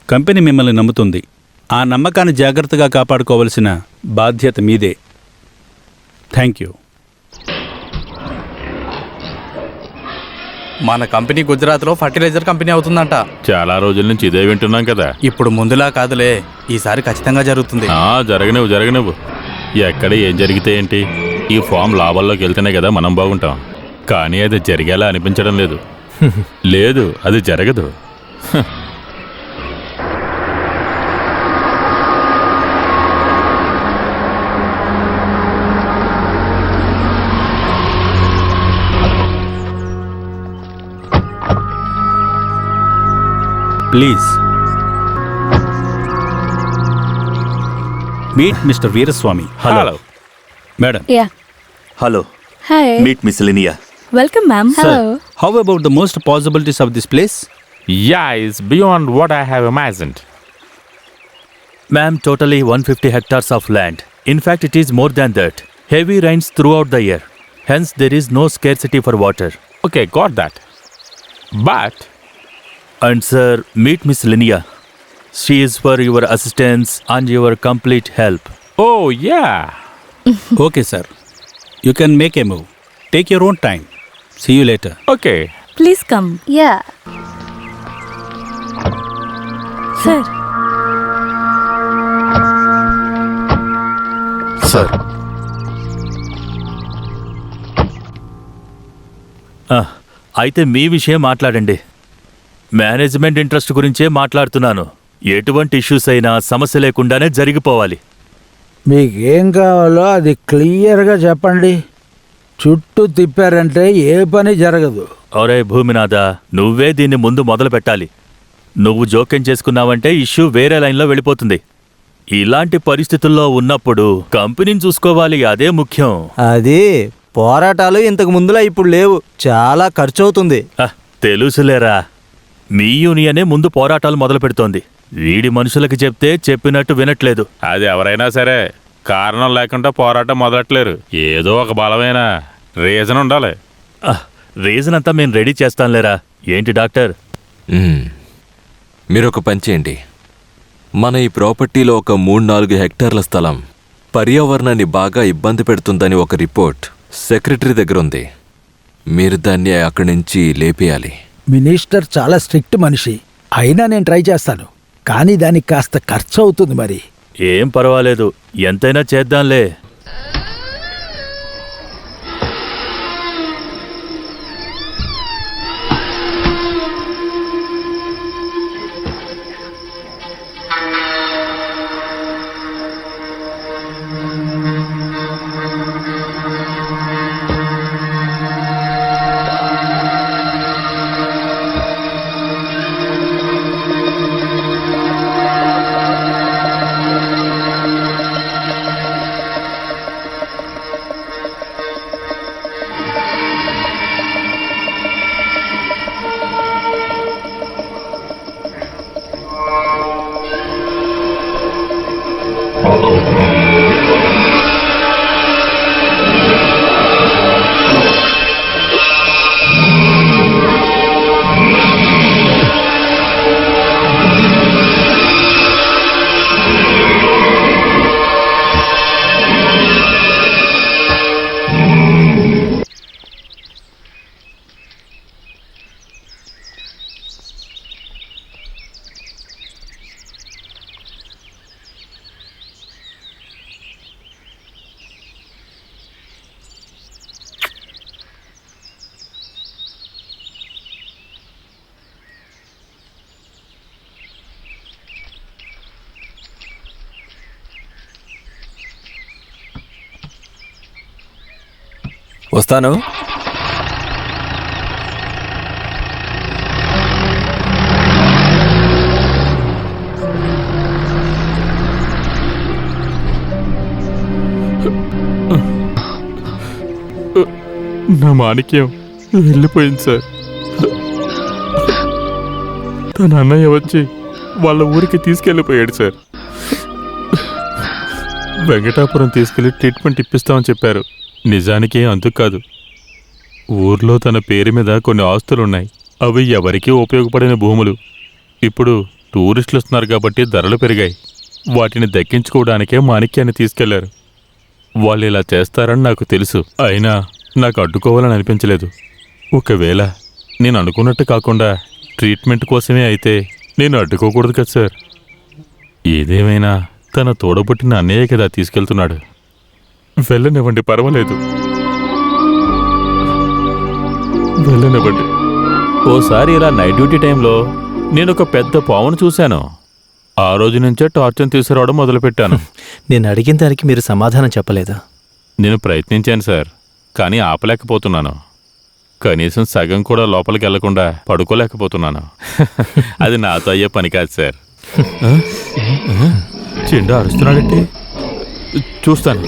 Company మిమ్మల్ని నమ్ముతుంది. ఆ నమ్మకాన్ని జాగ్రత్తగా కాపాడుకోవలసిన బాధ్యత మీదే. Thank you. మన కంపెనీ గుజరాత్లో ఫర్టిలైజర్ కంపెనీ అవుతుందంట. చాలా రోజుల నుంచి ఇదే వింటున్నాం కదా. ఇప్పుడు ముందులా కాదులే, ఈసారి ఖచ్చితంగా జరుగుతుంది. జరగనివ్వు. ఎక్కడ ఏం జరిగితే ఏంటి? ఈ ఫామ్ లాభాల్లోకి వెళ్తేనే కదా మనం బాగుంటాం. కానీ అది జరిగేలా అనిపించడం లేదు. లేదు, అది జరగదు. Please meet mister Veeraswamy. Hello. Madam. Yeah. Hello. Hi. Meet miss Linea. Welcome ma'am. Sir, how about the most possibilities of this place? Yeah, it's beyond what I have imagined. Ma'am, totally 150 hectares of land. In fact, it is more than that. Heavy rains throughout the year. Hence, there is no scarcity for water. Okay, got that. But... And sir, meet Miss Linia. She is for your assistance and your complete help. Oh, yeah. Okay, sir. You can make a move. Take your own time. See you later. Okay. Please come. Yeah. Sir, sir. అయితే మీ విషయం మాట్లాడండి. Management interest గురించే మాట్లాడుతున్నాను. ఎటువంటి issues అయినా సమస్య లేకుండానే జరిగిపోవాలి. మీకేం కావాలో అది క్లియర్గా చెప్పండి. చుట్టూ తిప్పారంటే ఏ పని జరగదు. ఒరే భూమినాథ, నువ్వే దీన్ని ముందు మొదలు పెట్టాలి. నువ్వు జోక్యం చేసుకున్నావంటే ఇష్యూ వేరే లైన్లో వెళ్ళిపోతుంది. ఇలాంటి పరిస్థితుల్లో ఉన్నప్పుడు కంపెనీని చూసుకోవాలి, అదే ముఖ్యం. అది పోరాటాలు ఇంతకు ముందులా ఇప్పుడు లేవు. చాలా ఖర్చు అవుతుంది. తెలుసులేరా, మీ యూనియనే ముందు పోరాటాలు మొదలు పెడుతోంది. వీడి మనుషులకి చెప్తే చెప్పినట్టు వినట్లేదు. అది ఎవరైనా సరే కారణం లేకుండా పోరాటం మొదలట్లేరు. ఏదో ఒక బలమైన రీజన్ ఉండాలి. రీజన్ అంతా మేము రెడీ చేస్తాంలేరా. ఏంటి డాక్టర్? మీరొక పని చేయండి. మన ఈ ప్రాపర్టీలో ఒక 3-4 హెక్టార్ల స్థలం పర్యావరణాన్ని బాగా ఇబ్బంది పెడుతుందని ఒక రిపోర్ట్ సెక్రటరీ దగ్గర ఉంది. మీరు దాన్ని అక్కడి నుంచి లేపేయాలి. మినిస్టర్ చాలా స్ట్రిక్ట్ మనిషి. అయినా నేను ట్రై చేస్తాను. కానీ దానికి కాస్త ఖర్చు అవుతుంది. మరి ఏం పర్వాలేదు, ఎంతైనా చేద్దాంలే. వస్తాను. నా మాణిక్యం వెళ్ళిపోయింది సార్. తన అన్నయ్య వచ్చి వాళ్ళ ఊరికి తీసుకెళ్ళిపోయాడు సార్. వెంకటాపురం తీసుకెళ్లి ట్రీట్మెంట్ ఇప్పిస్తామని చెప్పారు. నిజానికి అందుకు కాదు, ఊర్లో తన పేరు మీద కొన్ని ఆస్తులున్నాయి. అవి ఎవరికీ ఉపయోగపడిన భూములు. ఇప్పుడు టూరిస్టులు వస్తున్నారు కాబట్టి ధరలు పెరిగాయి. వాటిని దక్కించుకోవడానికే మాణిక్యాన్ని తీసుకెళ్లారు. వాళ్ళు ఇలా చేస్తారని నాకు తెలుసు. అయినా నాకు అడ్డుకోవాలని అనిపించలేదు. ఒకవేళ నేను అనుకున్నట్టు కాకుండా ట్రీట్మెంట్ కోసమే అయితే నేను అడ్డుకోకూడదు కదా సార్. ఏదేమైనా తన తోడబుట్టిన అన్నయ్య కదా తీసుకెళ్తున్నాడు. వెళ్ళనివ్వండి, పర్వాలేదు, వెళ్ళనివ్వండి. ఓసారి ఇలా నైట్ డ్యూటీ టైంలో నేను ఒక పెద్ద పావును చూశాను. ఆ రోజు నుంచే టార్చర్ తీసుకురావడం మొదలుపెట్టాను. నేను అడిగిన దానికి మీరు సమాధానం చెప్పలేదు. నేను ప్రయత్నించాను సార్, కానీ ఆపలేకపోతున్నాను. కనీసం సగం కూడా లోపలికి వెళ్లకుండా పడుకోలేకపోతున్నాను. అది నాతో అయ్యే పని కాదు సార్. చెండు అరుస్తున్నాడంటే చూస్తాను.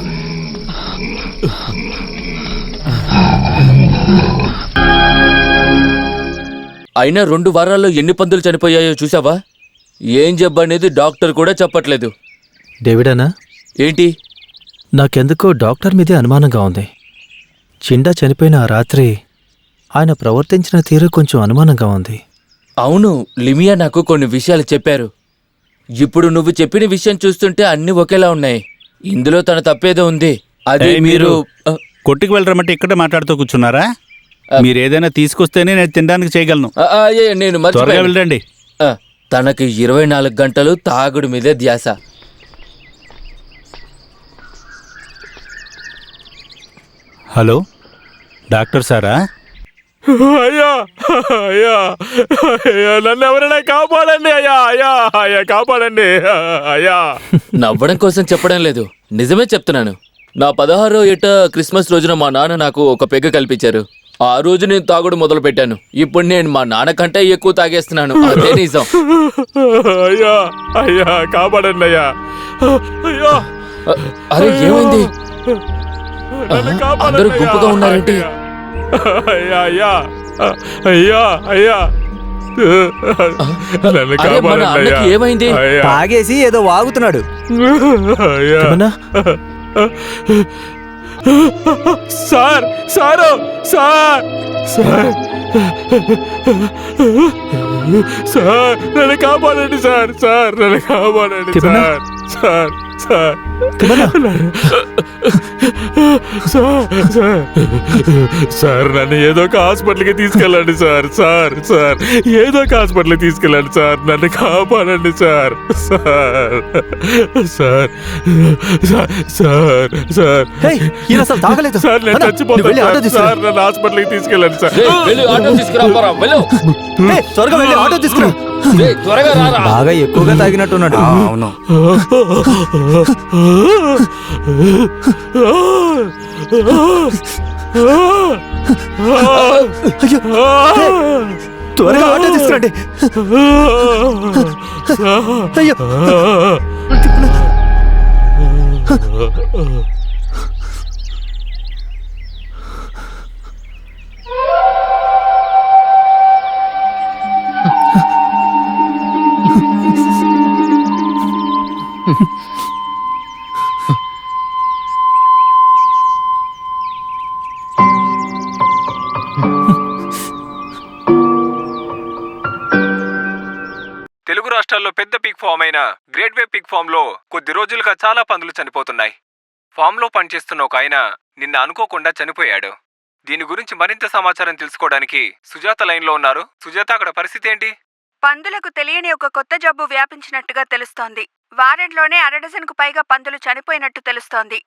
అయినా 2 వారాల్లో ఎన్ని పందులు చనిపోయాయో చూసావా? ఏం జబ్బనేది డాక్టర్ కూడా చెప్పట్లేదు. డేవిడ్ అన్నా, ఏంటి? నాకెందుకో డాక్టర్ మీదే అనుమానంగా ఉంది. చిండా చనిపోయిన ఆ రాత్రి ఆయన ప్రవర్తించిన తీరు కొంచెం అనుమానంగా ఉంది. అవును, లిమియా నాకు కొన్ని విషయాలు చెప్పారు. ఇప్పుడు నువ్వు చెప్పిన విషయం చూస్తుంటే అన్ని ఒకేలా ఉన్నాయి. ఇందులో తన తప్పేదో ఉంది. అది మీరు కొట్టుకు వెళ్ళరమంటే ఇక్కడే మాట్లాడుతూ కూర్చున్నారా? మీరు ఏదైనా తీసుకొస్తేనే నేను తినడానికి చేయగలను. నేను త్వరగా వెళ్ళండి. తనకి 24 గంటలు తాగుడు మీదే ధ్యాస. హలో, డాక్టర్ సారా? అయ్యా అయ్యా అయ్యా, నన్ను ఎవరైనా కాపాడండి అయ్యా, అయ్యా అయ్యా, కాపాడండి అయ్యా. నవ్వడం కోసం చెప్పడం లేదు, నిజమే చెప్తున్నాను. నా 16వ ఏట క్రిస్మస్ రోజున మా నాన్న నాకు ఒక పెగ్గ కల్పించారు. ఆ రోజు నేను తాగుడు మొదలు పెట్టాను. ఇప్పుడు నేను మా నాన్న కంటే ఎక్కువ తాగేస్తున్నాను. అదే నిజం. అయ్యా అయ్యా, కాపాడండి అయ్యా. అయ్యా, అరే ఏమైంది? అందరూ గుంపుగా ఉన్నారేంటి? అయ్యా అయ్యా అయ్యా అయ్యా, నన్ను కాపాడండి అయ్యా. ఏమైంది? తాగేసి ఏదో వాగుతున్నాడు. Sir sir sir sir sir, నన్ను కాపాడండి సార్, సార్ నన్ను కాపాడండి సార్, సార్ సార్ సార్, నన్ను ఏదో ఒక హాస్పిటల్కి తీసుకెళ్ళండి సార్, సార్ సార్, ఏదో ఒక హాస్పిటల్కి తీసుకెళ్ళండి సార్, నన్ను కాపాడండి sir, sir sir sir sir sir, నేను చచ్చిపోతాను సార్, నన్ను హాస్పిటల్కి తీసుకెళ్ళండి సార్. త్వరగా వెళ్ళి ఆటో తీసుకురా. బాగా ఎక్కువగా తాగినట్టున్నాడు. అవును. త్వరగా ఆటో తీసుకురండి. అయ్యో, తెలుగు రాష్ట్రాల్లో పెద్ద పిగ్ ఫామ్ అయిన గ్రేట్ వే పిగ్ ఫామ్ లో కొద్ది రోజులుగా చాలా పందులు చనిపోతున్నాయి. ఫామ్ లో పనిచేస్తున్న ఒక ఆయన నిన్న అనుకోకుండా చనిపోయాడు. దీని గురించి మరింత సమాచారం తెలుసుకోవడానికి సుజాత లైన్ లో ఉన్నారు. సుజాత, అక్కడ పరిస్థితి ఏంటి? పందులకు తెలియని ఒక కొత్త జబ్బు వ్యాపించినట్టుగా తెలుస్తోంది. వారంలోనే 1/2 డజన్కు పైగా పందులు చనిపోయినట్టు తెలుస్తోంది.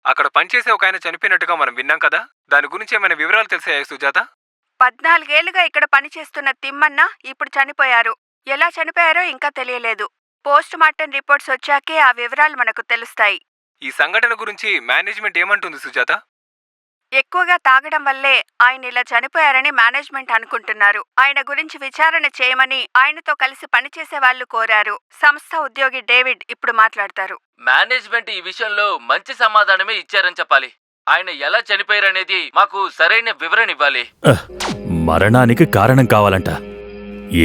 అక్కడ పనిచేసే ఒక ఆయన చనిపోయినట్టుగా మనం విన్నాం కదా, దాని గురించి ఏమైనా వివరాలు తెలిసాయా సుజాత? 14 ఏళ్లుగా ఇక్కడ పనిచేస్తున్న తిమ్మన్న ఇప్పుడు చనిపోయారు. ఎలా చనిపోయారో ఇంకా తెలియలేదు. పోస్ట్ మార్టం రిపోర్ట్స్ వచ్చాకే ఆ వివరాలు మనకు తెలుస్తాయి. ఈ సంఘటన గురించి మేనేజ్మెంట్ ఏమంటుంది సుజాత? ఎక్కువగా తాగడం వల్లే ఆయన ఇలా చనిపోయారని మేనేజ్మెంట్ అనుకుంటున్నారు. ఆయన గురించి విచారణ చేయమని ఆయనతో కలిసి పనిచేసే వాళ్ళు కోరారు. సంస్థ ఉద్యోగి డేవిడ్ ఇప్పుడు మాట్లాడతారు. మేనేజ్మెంట్ ఈ విషయంలో మంచి సమాధానమే ఇచ్చారని చెప్పాలి. ఆయన ఎలా చనిపోయారనేది మాకు సరైన వివరణ ఇవ్వాలి. మరణానికి కారణం కావాలంట.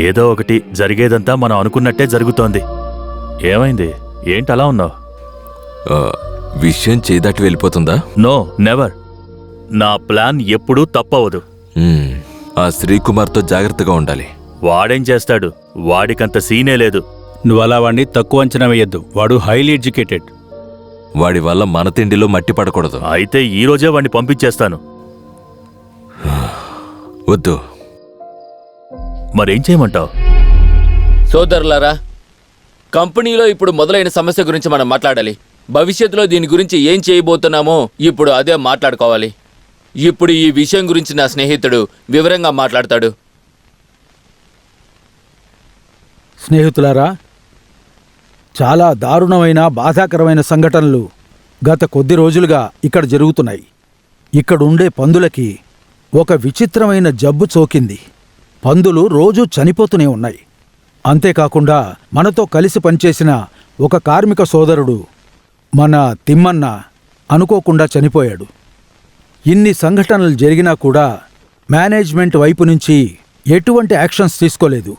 ఏదో ఒకటి జరిగేదంతా మనం అనుకున్నట్టే జరుగుతోంది. ఏమైంది? ఏంటలా ఉన్నావు? విషయం చేదాటి వెళ్ళిపోతుందా? No, never. నా ప్లాన్ ఎప్పుడూ తప్పవదు. ఆ శ్రీకుమార్తో జాగ్రత్తగా ఉండాలి. వాడేం చేస్తాడు? వాడికంత సీనే లేదు. నువ్వు అలా వాడిని తక్కువ అంచనా వేయద్దు. వాడు హైలీ ఎడ్యుకేటెడ్. వాడి వల్ల మన తిండిలో మట్టి పడకూడదు. అయితే ఈ రోజే వాడిని పంపించేస్తాను. వద్దు. మరేం చేయమంటావు? సోదరులారా, కంపెనీలో ఇప్పుడు మొదలైన సమస్య గురించి మనం మాట్లాడాలి. భవిష్యత్తులో దీని గురించి ఏం చేయబోతున్నామో ఇప్పుడు అదే మాట్లాడుకోవాలి. ఇప్పుడు ఈ విషయం గురించి నా స్నేహితుడు వివరంగా మాట్లాడతాడు. స్నేహితులారా, చాలా దారుణమైన బాధాకరమైన సంఘటనలు గత కొద్ది రోజులుగా ఇక్కడ జరుగుతున్నాయి. ఇక్కడుండే పందులకి ఒక విచిత్రమైన జబ్బు సోకింది. పందులు రోజూ చనిపోతూనే ఉన్నాయి. అంతేకాకుండా మనతో కలిసి పనిచేసిన ఒక కార్మిక సోదరుడు, మన తిమ్మన్న, అనుకోకుండా చనిపోయాడు. ఇన్ని సంఘటనలు జరిగినా కూడా మేనేజ్మెంట్ వైపు నుంచి ఎటువంటి యాక్షన్స్ తీసుకోలేదు.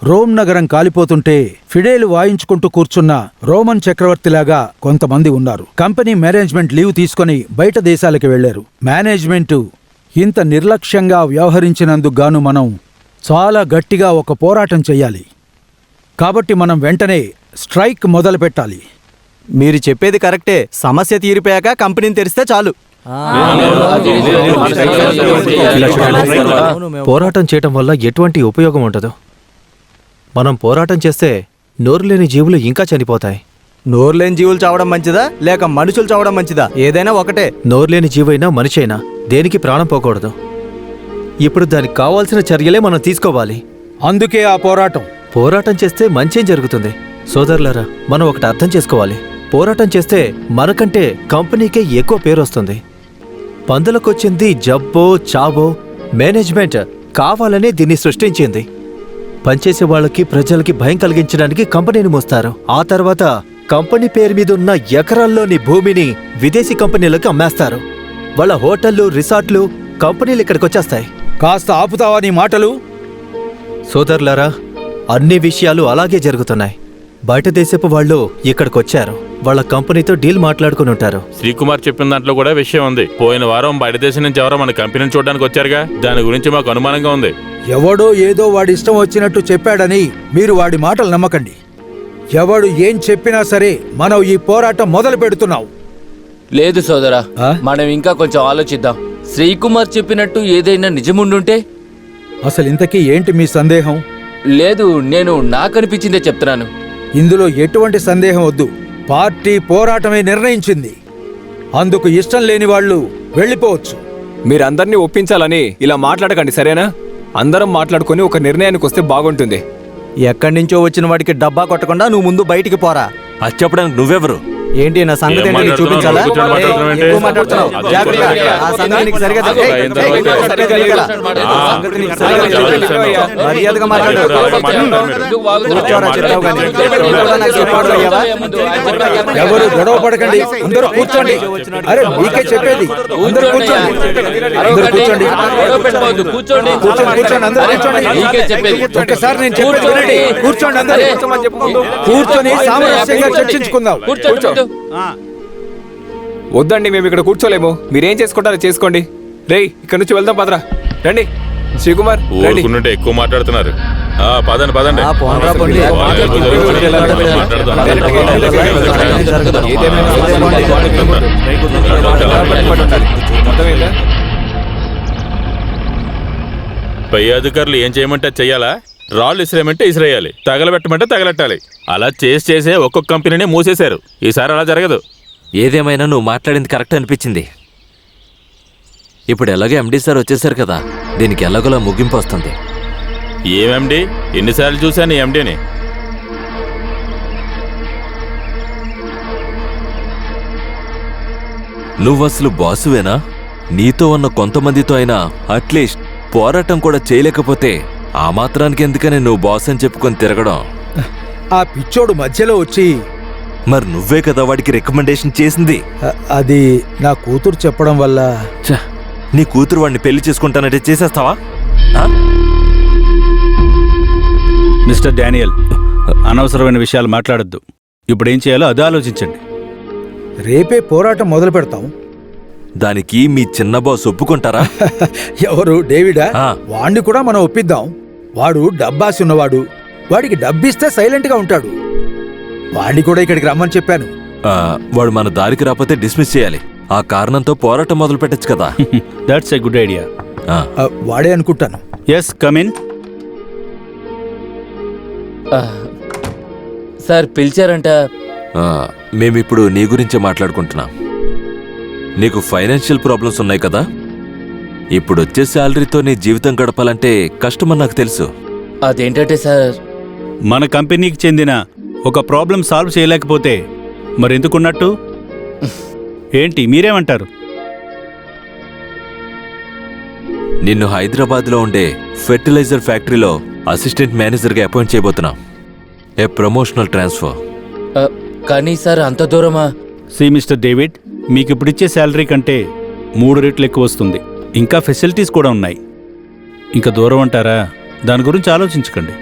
రోమ్ నగరం కాలిపోతుంటే ఫిడేలు వాయించుకుంటూ కూర్చున్న రోమన్ చక్రవర్తిలాగా కొంతమంది ఉన్నారు. కంపెనీ మేనేజ్మెంట్ లీవ్ తీసుకుని బయట దేశాలకు వెళ్లారు. మేనేజ్మెంటు ఇంత నిర్లక్ష్యంగా వ్యవహరించినందుకు గాను మనం చాలా గట్టిగా ఒక పోరాటం చెయ్యాలి. కాబట్టి మనం వెంటనే స్ట్రైక్ మొదలు పెట్టాలి. మీరు చెప్పేది కరెక్టే. సమస్య తీరిపోయాక కంపెనీని తెరిస్తే చాలు. పోరాటం చేయటం వల్ల ఎటువంటి ఉపయోగం ఉండదు. మనం పోరాటం చేస్తే నోరులేని జీవులు ఇంకా చనిపోతాయి. నోరులేని జీవులు చావడం మంచిదా లేక మనుషులు చావడం మంచిదా? ఏదైనా ఒకటే. నోరులేని జీవైనా మనిషి అయినా దేనికి ప్రాణం పోకూడదు. ఇప్పుడు దానికి కావాల్సిన చర్యలే మనం తీసుకోవాలి. అందుకే ఆ పోరాటం చేస్తే మంచేం జరుగుతుంది. సోదరులారా, మనం ఒకటి అర్థం చేసుకోవాలి. పోరాటం చేస్తే మనకంటే కంపెనీకే ఎక్కువ పేరు వస్తుంది. పందులకొచ్చింది జబ్బో చావో, మేనేజ్మెంట్ కావాలనే దీన్ని సృష్టించింది. పనిచేసే వాళ్ళకి ప్రజలకి భయం కలిగించడానికి కంపెనీని మోస్తారు. ఆ తర్వాత కంపెనీ పేరు మీద ఉన్న ఎకరాల్లోని భూమిని విదేశీ కంపెనీలకు అమ్మేస్తారు. వాళ్ళ హోటళ్లు, రిసార్ట్లు, కంపెనీలు ఇక్కడికి వచ్చేస్తాయి. కాస్త ఆపుతావా నీ మాటలు? సోదరులారా, అన్ని విషయాలు అలాగే జరుగుతున్నాయి. బయట దేశపు వాళ్ళు ఇక్కడికొచ్చారు. వాళ్ళ కంపెనీతో డీల్ మాట్లాడుకుని ఉంటారు. శ్రీకుమార్ చెప్పిన దాంట్లో కూడా విషయం ఉంది. పోయిన వారం బయట దేశం నుంచి ఎవరో మన కంపెనీని చూడడానికి వచ్చారుగా, దాని గురించి మాకు అనుమానంగా ఉంది. ఎవడో ఏదో వాడి ఇష్టం వచ్చినట్టు చెప్పాడని మీరు వాడి మాటలు నమ్మకండి. ఎవడు ఏం చెప్పినా సరే మనం ఈ పోరాటం మొదలు పెడుతున్నాం. లేదు సోదరా, మనం ఇంకా కొంచెం ఆలోచిద్దాం. శ్రీకుమార్ చెప్పినట్టు ఏదైనా నిజముండుంటే? అసలు ఇంతకీ ఏంటి మీ సందేహం? లేదు, నేను నాకనిపించిందే చెప్తున్నాను. ఇందులో ఎటువంటి సందేహం వద్దు. పార్టీ పోరాటమే నిర్ణయించింది. అందుకు ఇష్టం లేని వాళ్ళు వెళ్ళిపోవచ్చు. మీరందరినీ ఒప్పించాలని ఇలా మాట్లాడకండి, సరేనా? అందరం మాట్లాడుకొని ఒక నిర్ణయానికి వస్తే బాగుంటుంది. ఎక్కడి నుంచో వచ్చిన వాడికి డబ్బా కొట్టకుండా నువ్వు ముందు బయటికి పోరా. అది చెప్పడానికి నువ్వేవరు? ఏంటి నా సంగతి ఏంటి నీకు చూపించాలా? ఎక్కువ మాట్లాడుతున్నావు. జాగ్రత్త. ఆ సంగతి నీకు సరిగా మర్యాదగా మాట్లాడు. ఎవరు గొడవ పడకండి, అందరూ కూర్చోండి. అరే మీకే చెప్పేది, అందరూ కూర్చోండి. అందరూ కూర్చోండి. కూర్చోండి, అందరూ కూర్చోండి. ఒక్కసారి నేను చెప్పేది వినండి. కూర్చోండి, అందరూ కూర్చొని సామరస్యంగా చర్చించుకుందాం. వద్దండి, మేము ఇక్కడ కూర్చోలేము. మీరేం చేసుకుంటారో చేసుకోండి. రేయ్, ఇక్కడ నుంచి వెళ్దాం, పదరా. రండి శ్రీకుమార్, ఊరుకున్నట్టే ఎక్కువ మాట్లాడుతున్నారు. పదండి పదండి. పై అధికారులు ఏం చేయమంటే చెయ్యాలా? రాళ్ళు ఇసిరేయమంటే ఇసిరేయాలి, తగలబెట్టమంటే తగలెట్టాలి. అలా చేసే ఒక్కొక్క కంపెనీనే మూసేశారు. ఈసారి అలా జరగదు. ఏదేమైనా నువ్వు మాట్లాడింది కరెక్ట్ అనిపించింది. ఇప్పుడు ఎలాగో ఎండీ సార్ వచ్చేసారు కదా, దీనికి ఎలాగోలా ముగింపు వస్తుంది. ఏమండి, ఎన్నిసార్లు చూశాను ఈ ఎండీని. నువ్వు అసలు బాసువేనా? నీతో ఉన్న కొంతమందితో అయినా అట్లీస్ట్ పోరాటం కూడా చేయలేకపోతే ఆ మాత్రానికి ఎందుకని నువ్వు బాస్ అని చెప్పుకొని తిరగడం? ఆ పిచ్చోడు మధ్యలో వచ్చి, మరి నువ్వే కదా వాడికి రికమెండేషన్ చేసింది. అది నా కూతురు చెప్పడం వల్ల. నీ కూతురు వాడిని పెళ్లి చేసుకుంటానంటే చేసేస్తావా? మిస్టర్ డానియల్, అనవసరమైన విషయాలు మాట్లాడొద్దు. ఇప్పుడేం చేయాలో అది ఆలోచించండి. రేపే పోరాటం మొదలు పెడతాం. దానికి మీ చిన్న బాస్ ఒప్పుకుంటారా? ఎవరు? డేవిడా? వాణ్ణి కూడా మనం ఒప్పిద్దాం. వాడు డబ్బాసి ఉన్నవాడు. వాడికి డబ్బిస్తే సైలెంట్గా ఉంటాడు. వాణ్ణి కూడా ఇక్కడికి రమ్మని చెప్పాను. వాడు మన దారికి రాకపోతే డిస్మిస్ చేయాలి. ఆ కారణంతో పోరాటం మొదలు పెట్టచ్చు కదా. That's a good idea. వాడే అనుకుంటాను. Yes, come in. సార్ పిలిచారంట. మేమిప్పుడు నీ గురించే మాట్లాడుకుంటున్నాం. నీకు ఫైనాన్షియల్ ప్రాబ్లమ్స్ ఉన్నాయి కదా. ఇప్పుడు వచ్చే శాలరీతో నీ జీవితం గడపాలంటే కష్టమని నాకు తెలుసు. అదేంటంటే సార్, మన కంపెనీకి చెందిన ఒక ప్రాబ్లం సాల్వ్ చేయలేకపోతే మరెందుకున్నట్టు? ఏంటి మీరేమంటారు? నిన్ను హైదరాబాద్లో ఉండే ఫెర్టిలైజర్ ఫ్యాక్టరీలో అసిస్టెంట్ మేనేజర్గా అపాయింట్ చేయబోతున్నాం. ఏ ప్రమోషనల్ ట్రాన్స్ఫర్. కానీ సార్ అంత దూరమా? సి మిస్టర్ డేవిడ్, మీకు ఇప్పుడిచ్చే శాలరీ కంటే 3 రెట్లు ఎక్కువ వస్తుంది. ఇంకా ఫెసిలిటీస్ కూడా ఉన్నాయి. ఇంకా దూరం అంటారా? దాని గురించి ఆలోచించకండి.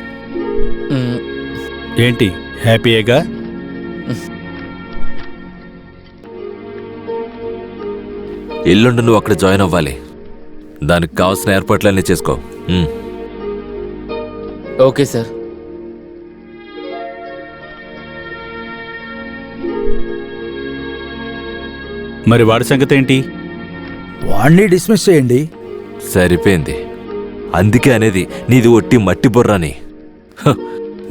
ఏంటి, హ్యాపీయేగా? ఎల్లుండి నువ్వు అక్కడ జాయిన్ అవ్వాలి. దానికి కావాల్సిన ఏర్పాట్లన్నీ చేసుకో. Okay sir. మరి వాడి సంగతి ఏంటి? వాణ్ణి డిస్మిస్ చేయండి. సరిపోయింది. అందుకే అనేది నీది ఒట్టి మట్టి బుర్రని.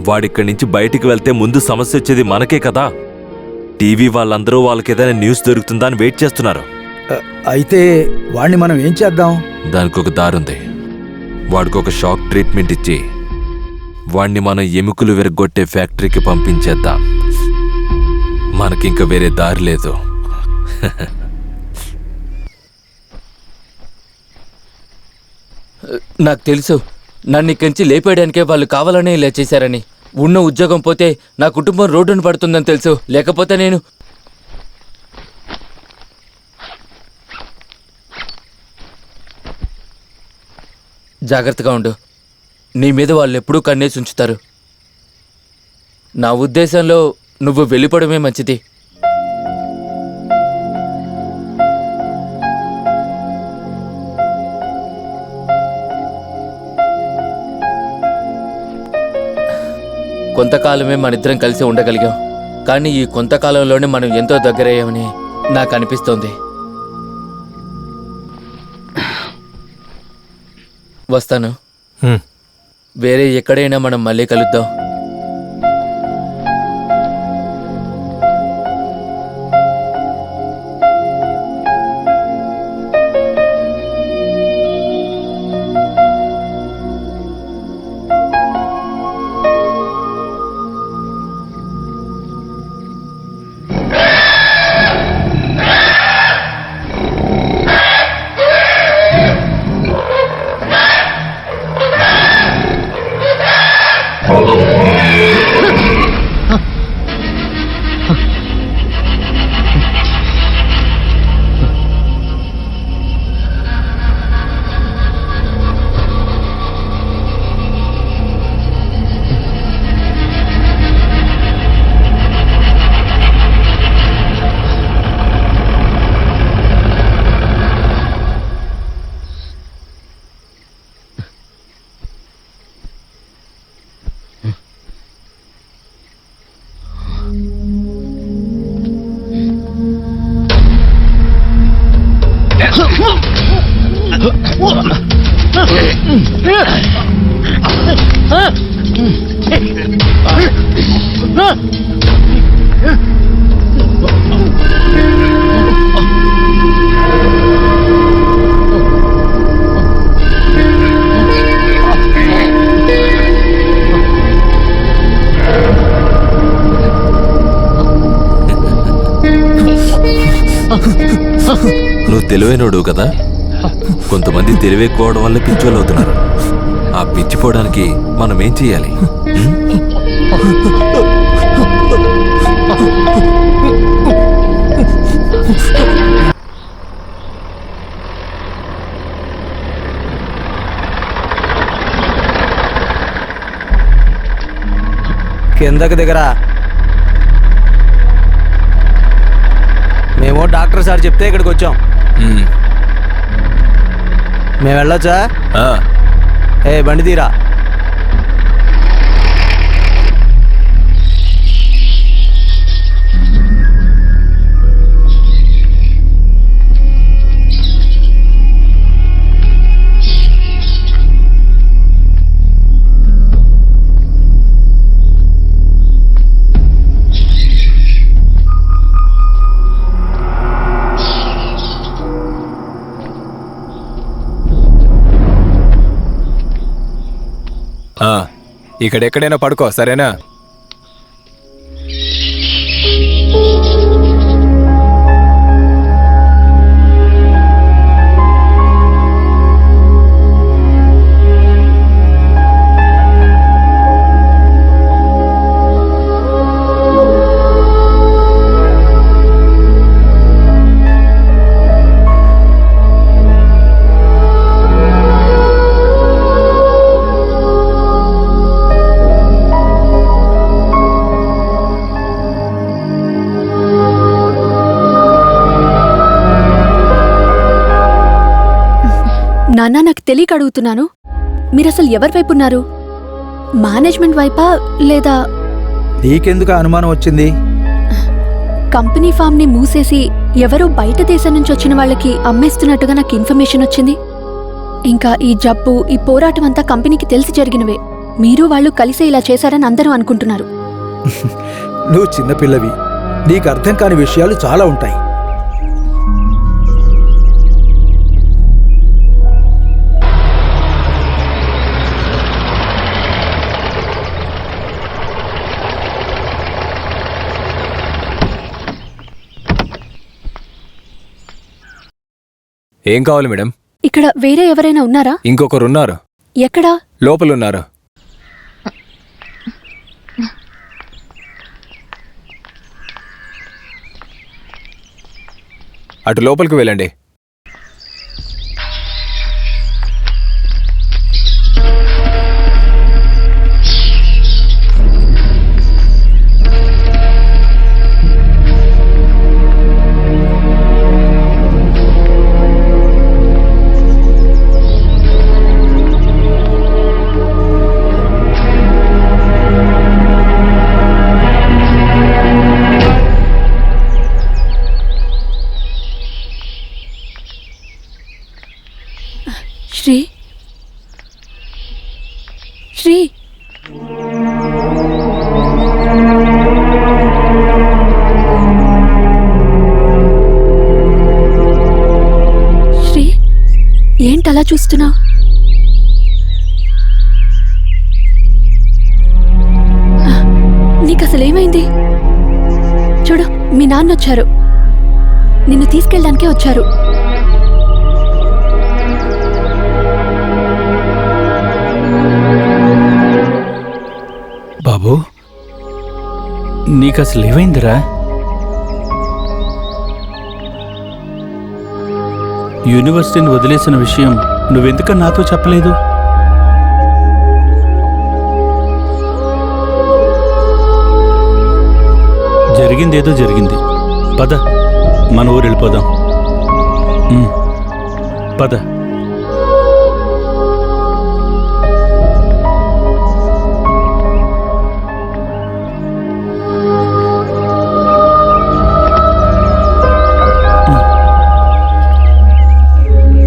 వాడిక్కడి నుంచి బయటికి వెళ్తే ముందు సమస్య వచ్చేది మనకే కదా. టీవీ వాళ్ళందరూ వాళ్ళకేదైనా న్యూస్ దొరుకుతుందా అని వెయిట్ చేస్తున్నారు. అయితే వాణ్ణి మనం ఏం చేద్దాం? దానికి ఒక దారుంది. వాడికి ఒక షాక్ ట్రీట్మెంట్ ఇచ్చి వాణ్ణి మనం ఎముకలు విరగొట్టే ఫ్యాక్టరీకి పంపించేద్దాం. మనకింక వేరే దారి లేదు. నాకు తెలుసు, నన్ను ఇక్కడి లేపేయడానికే వాళ్ళు కావాలనే ఇలా చేశారని. ఉన్న ఉద్యోగం పోతే నా కుటుంబం రోడ్డును పడుతుందని తెలుసు. లేకపోతే నేను జాగ్రత్తగా ఉండు. నీ మీద వాళ్ళు ఎప్పుడూ కన్నేసి ఉంచుతారు. నా ఉద్దేశంలో నువ్వు వెళ్ళిపోవడమే మంచిది. కొంతకాలమే మనిద్దరం కలిసి ఉండగలిగాం. కానీ ఈ కొంతకాలంలోనే మనం ఎంతో దగ్గరయ్యామని నాకు అనిపిస్తోంది. వస్తాను. వేరే ఎక్కడైనా మనం మళ్ళీ కలుద్దాం. నువ్వు నువ్వు తెలివైనడు కదా. కొంతమంది తెలివి ఎక్కువ అవడం వల్ల పిచ్చోళ్ళు అవుతున్నారు. ఆ పిచ్చిపోవడానికి మనం ఏం చెయ్యాలి? కిందకి దిగరా. మేము డాక్టర్ సార్ చెప్తే ఇక్కడికి వచ్చాం. మేము వెళ్ళొచ్చా? ఏ బండి తీరా. ఇక్కడెక్కడైనా పడుకో, సరేనా? నాన్న, నాకు తెలియక అడుగుతున్నాను, మీరసలు ఎవరి వైపు ఉన్నారు? మేనేజ్మెంట్ వైపా లేదా? నీకెందుకు అనుమానం వచ్చింది? కంపెనీ ఫామ్ని మూసేసి ఎవరో బయట దేశం నుంచి వచ్చిన వాళ్ళకి అమ్మేస్తున్నట్టుగా నాకు ఇన్ఫర్మేషన్ వచ్చింది. ఇంకా ఈ జబ్బు, ఈ పోరాటం అంతా కంపెనీకి తెలిసి జరిగినవే. మీరు వాళ్ళు కలిసే ఇలా చేశారని అందరూ అనుకుంటున్నారు. నువ్వు చిన్నపిల్లవి, నీకు అర్థం కాని విషయాలు చాలా ఉంటాయి. ఏం కావాలి మేడం? ఇక్కడ వేరే ఎవరైనా ఉన్నారా? ఇంకొకరున్నారు. ఎక్కడా? లోపలున్నారు. అటు లోపలికి వెళ్ళండి. శ్రీ, శ్రీ, శ్రీ, ఏంటలా చూస్తున్నావు? నీకసలేమైంది? చూడు, మీ నాన్న వచ్చారు, నిన్ను తీసుకెళ్ళడానికే వచ్చారు. బాబు, నీకసలు ఏమైందిరా? యూనివర్సిటీని వదిలేసిన విషయం నువ్వెందుకని నాతో చెప్పలేదు? జరిగిందేదో జరిగింది. పద, మన ఊరు వెళ్ళిపోదాం. పద.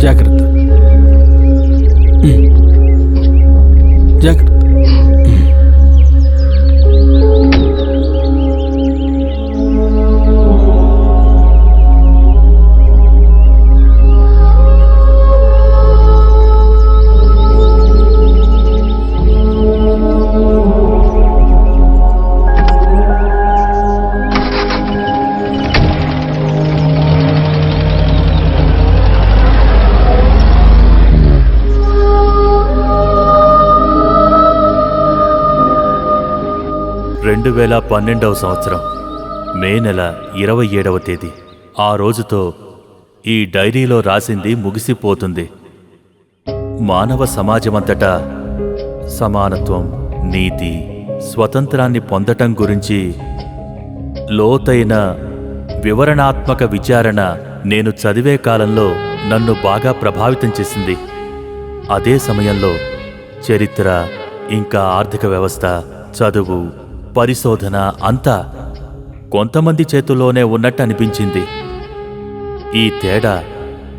జాగ్రత్త, జాగ్రత్త. 2012వ సంవత్సరం మే నెల 27వ తేదీ. ఆ రోజుతో ఈ డైరీలో రాసింది ముగిసిపోతుంది. మానవ సమాజమంతటా సమానత్వం, నీతి, స్వతంత్రాన్ని పొందటం గురించి లోతైన వివరణాత్మక విచారణ నేను చదివే కాలంలో నన్ను బాగా ప్రభావితం చేసింది. అదే సమయంలో చరిత్ర, ఇంకా ఆర్థిక వ్యవస్థ, చదువు, పరిశోధన అంతా కొంతమంది చేతుల్లోనే ఉన్నట్టు అనిపించింది. ఈ తేడా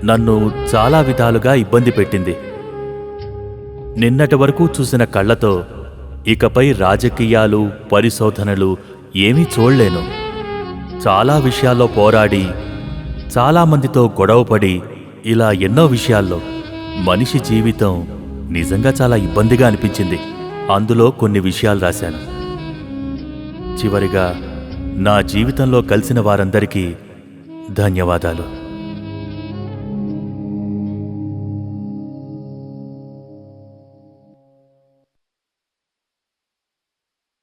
నన్ను చాలా విధాలుగా ఇబ్బంది పెట్టింది. నిన్నటి వరకు చూసిన కళ్ళతో ఇకపై రాజకీయాలు, పరిశోధనలు ఏమీ చూడలేను. చాలా విషయాల్లో పోరాడి, చాలామందితో గొడవపడి, ఇలా ఎన్నో విషయాల్లో మనిషి జీవితం నిజంగా చాలా ఇబ్బందిగా అనిపించింది. అందులో కొన్ని విషయాలు రాశాను. చివరిగా నా జీవితంలో కలిసిన వారందరికీ ధన్యవాదాలు.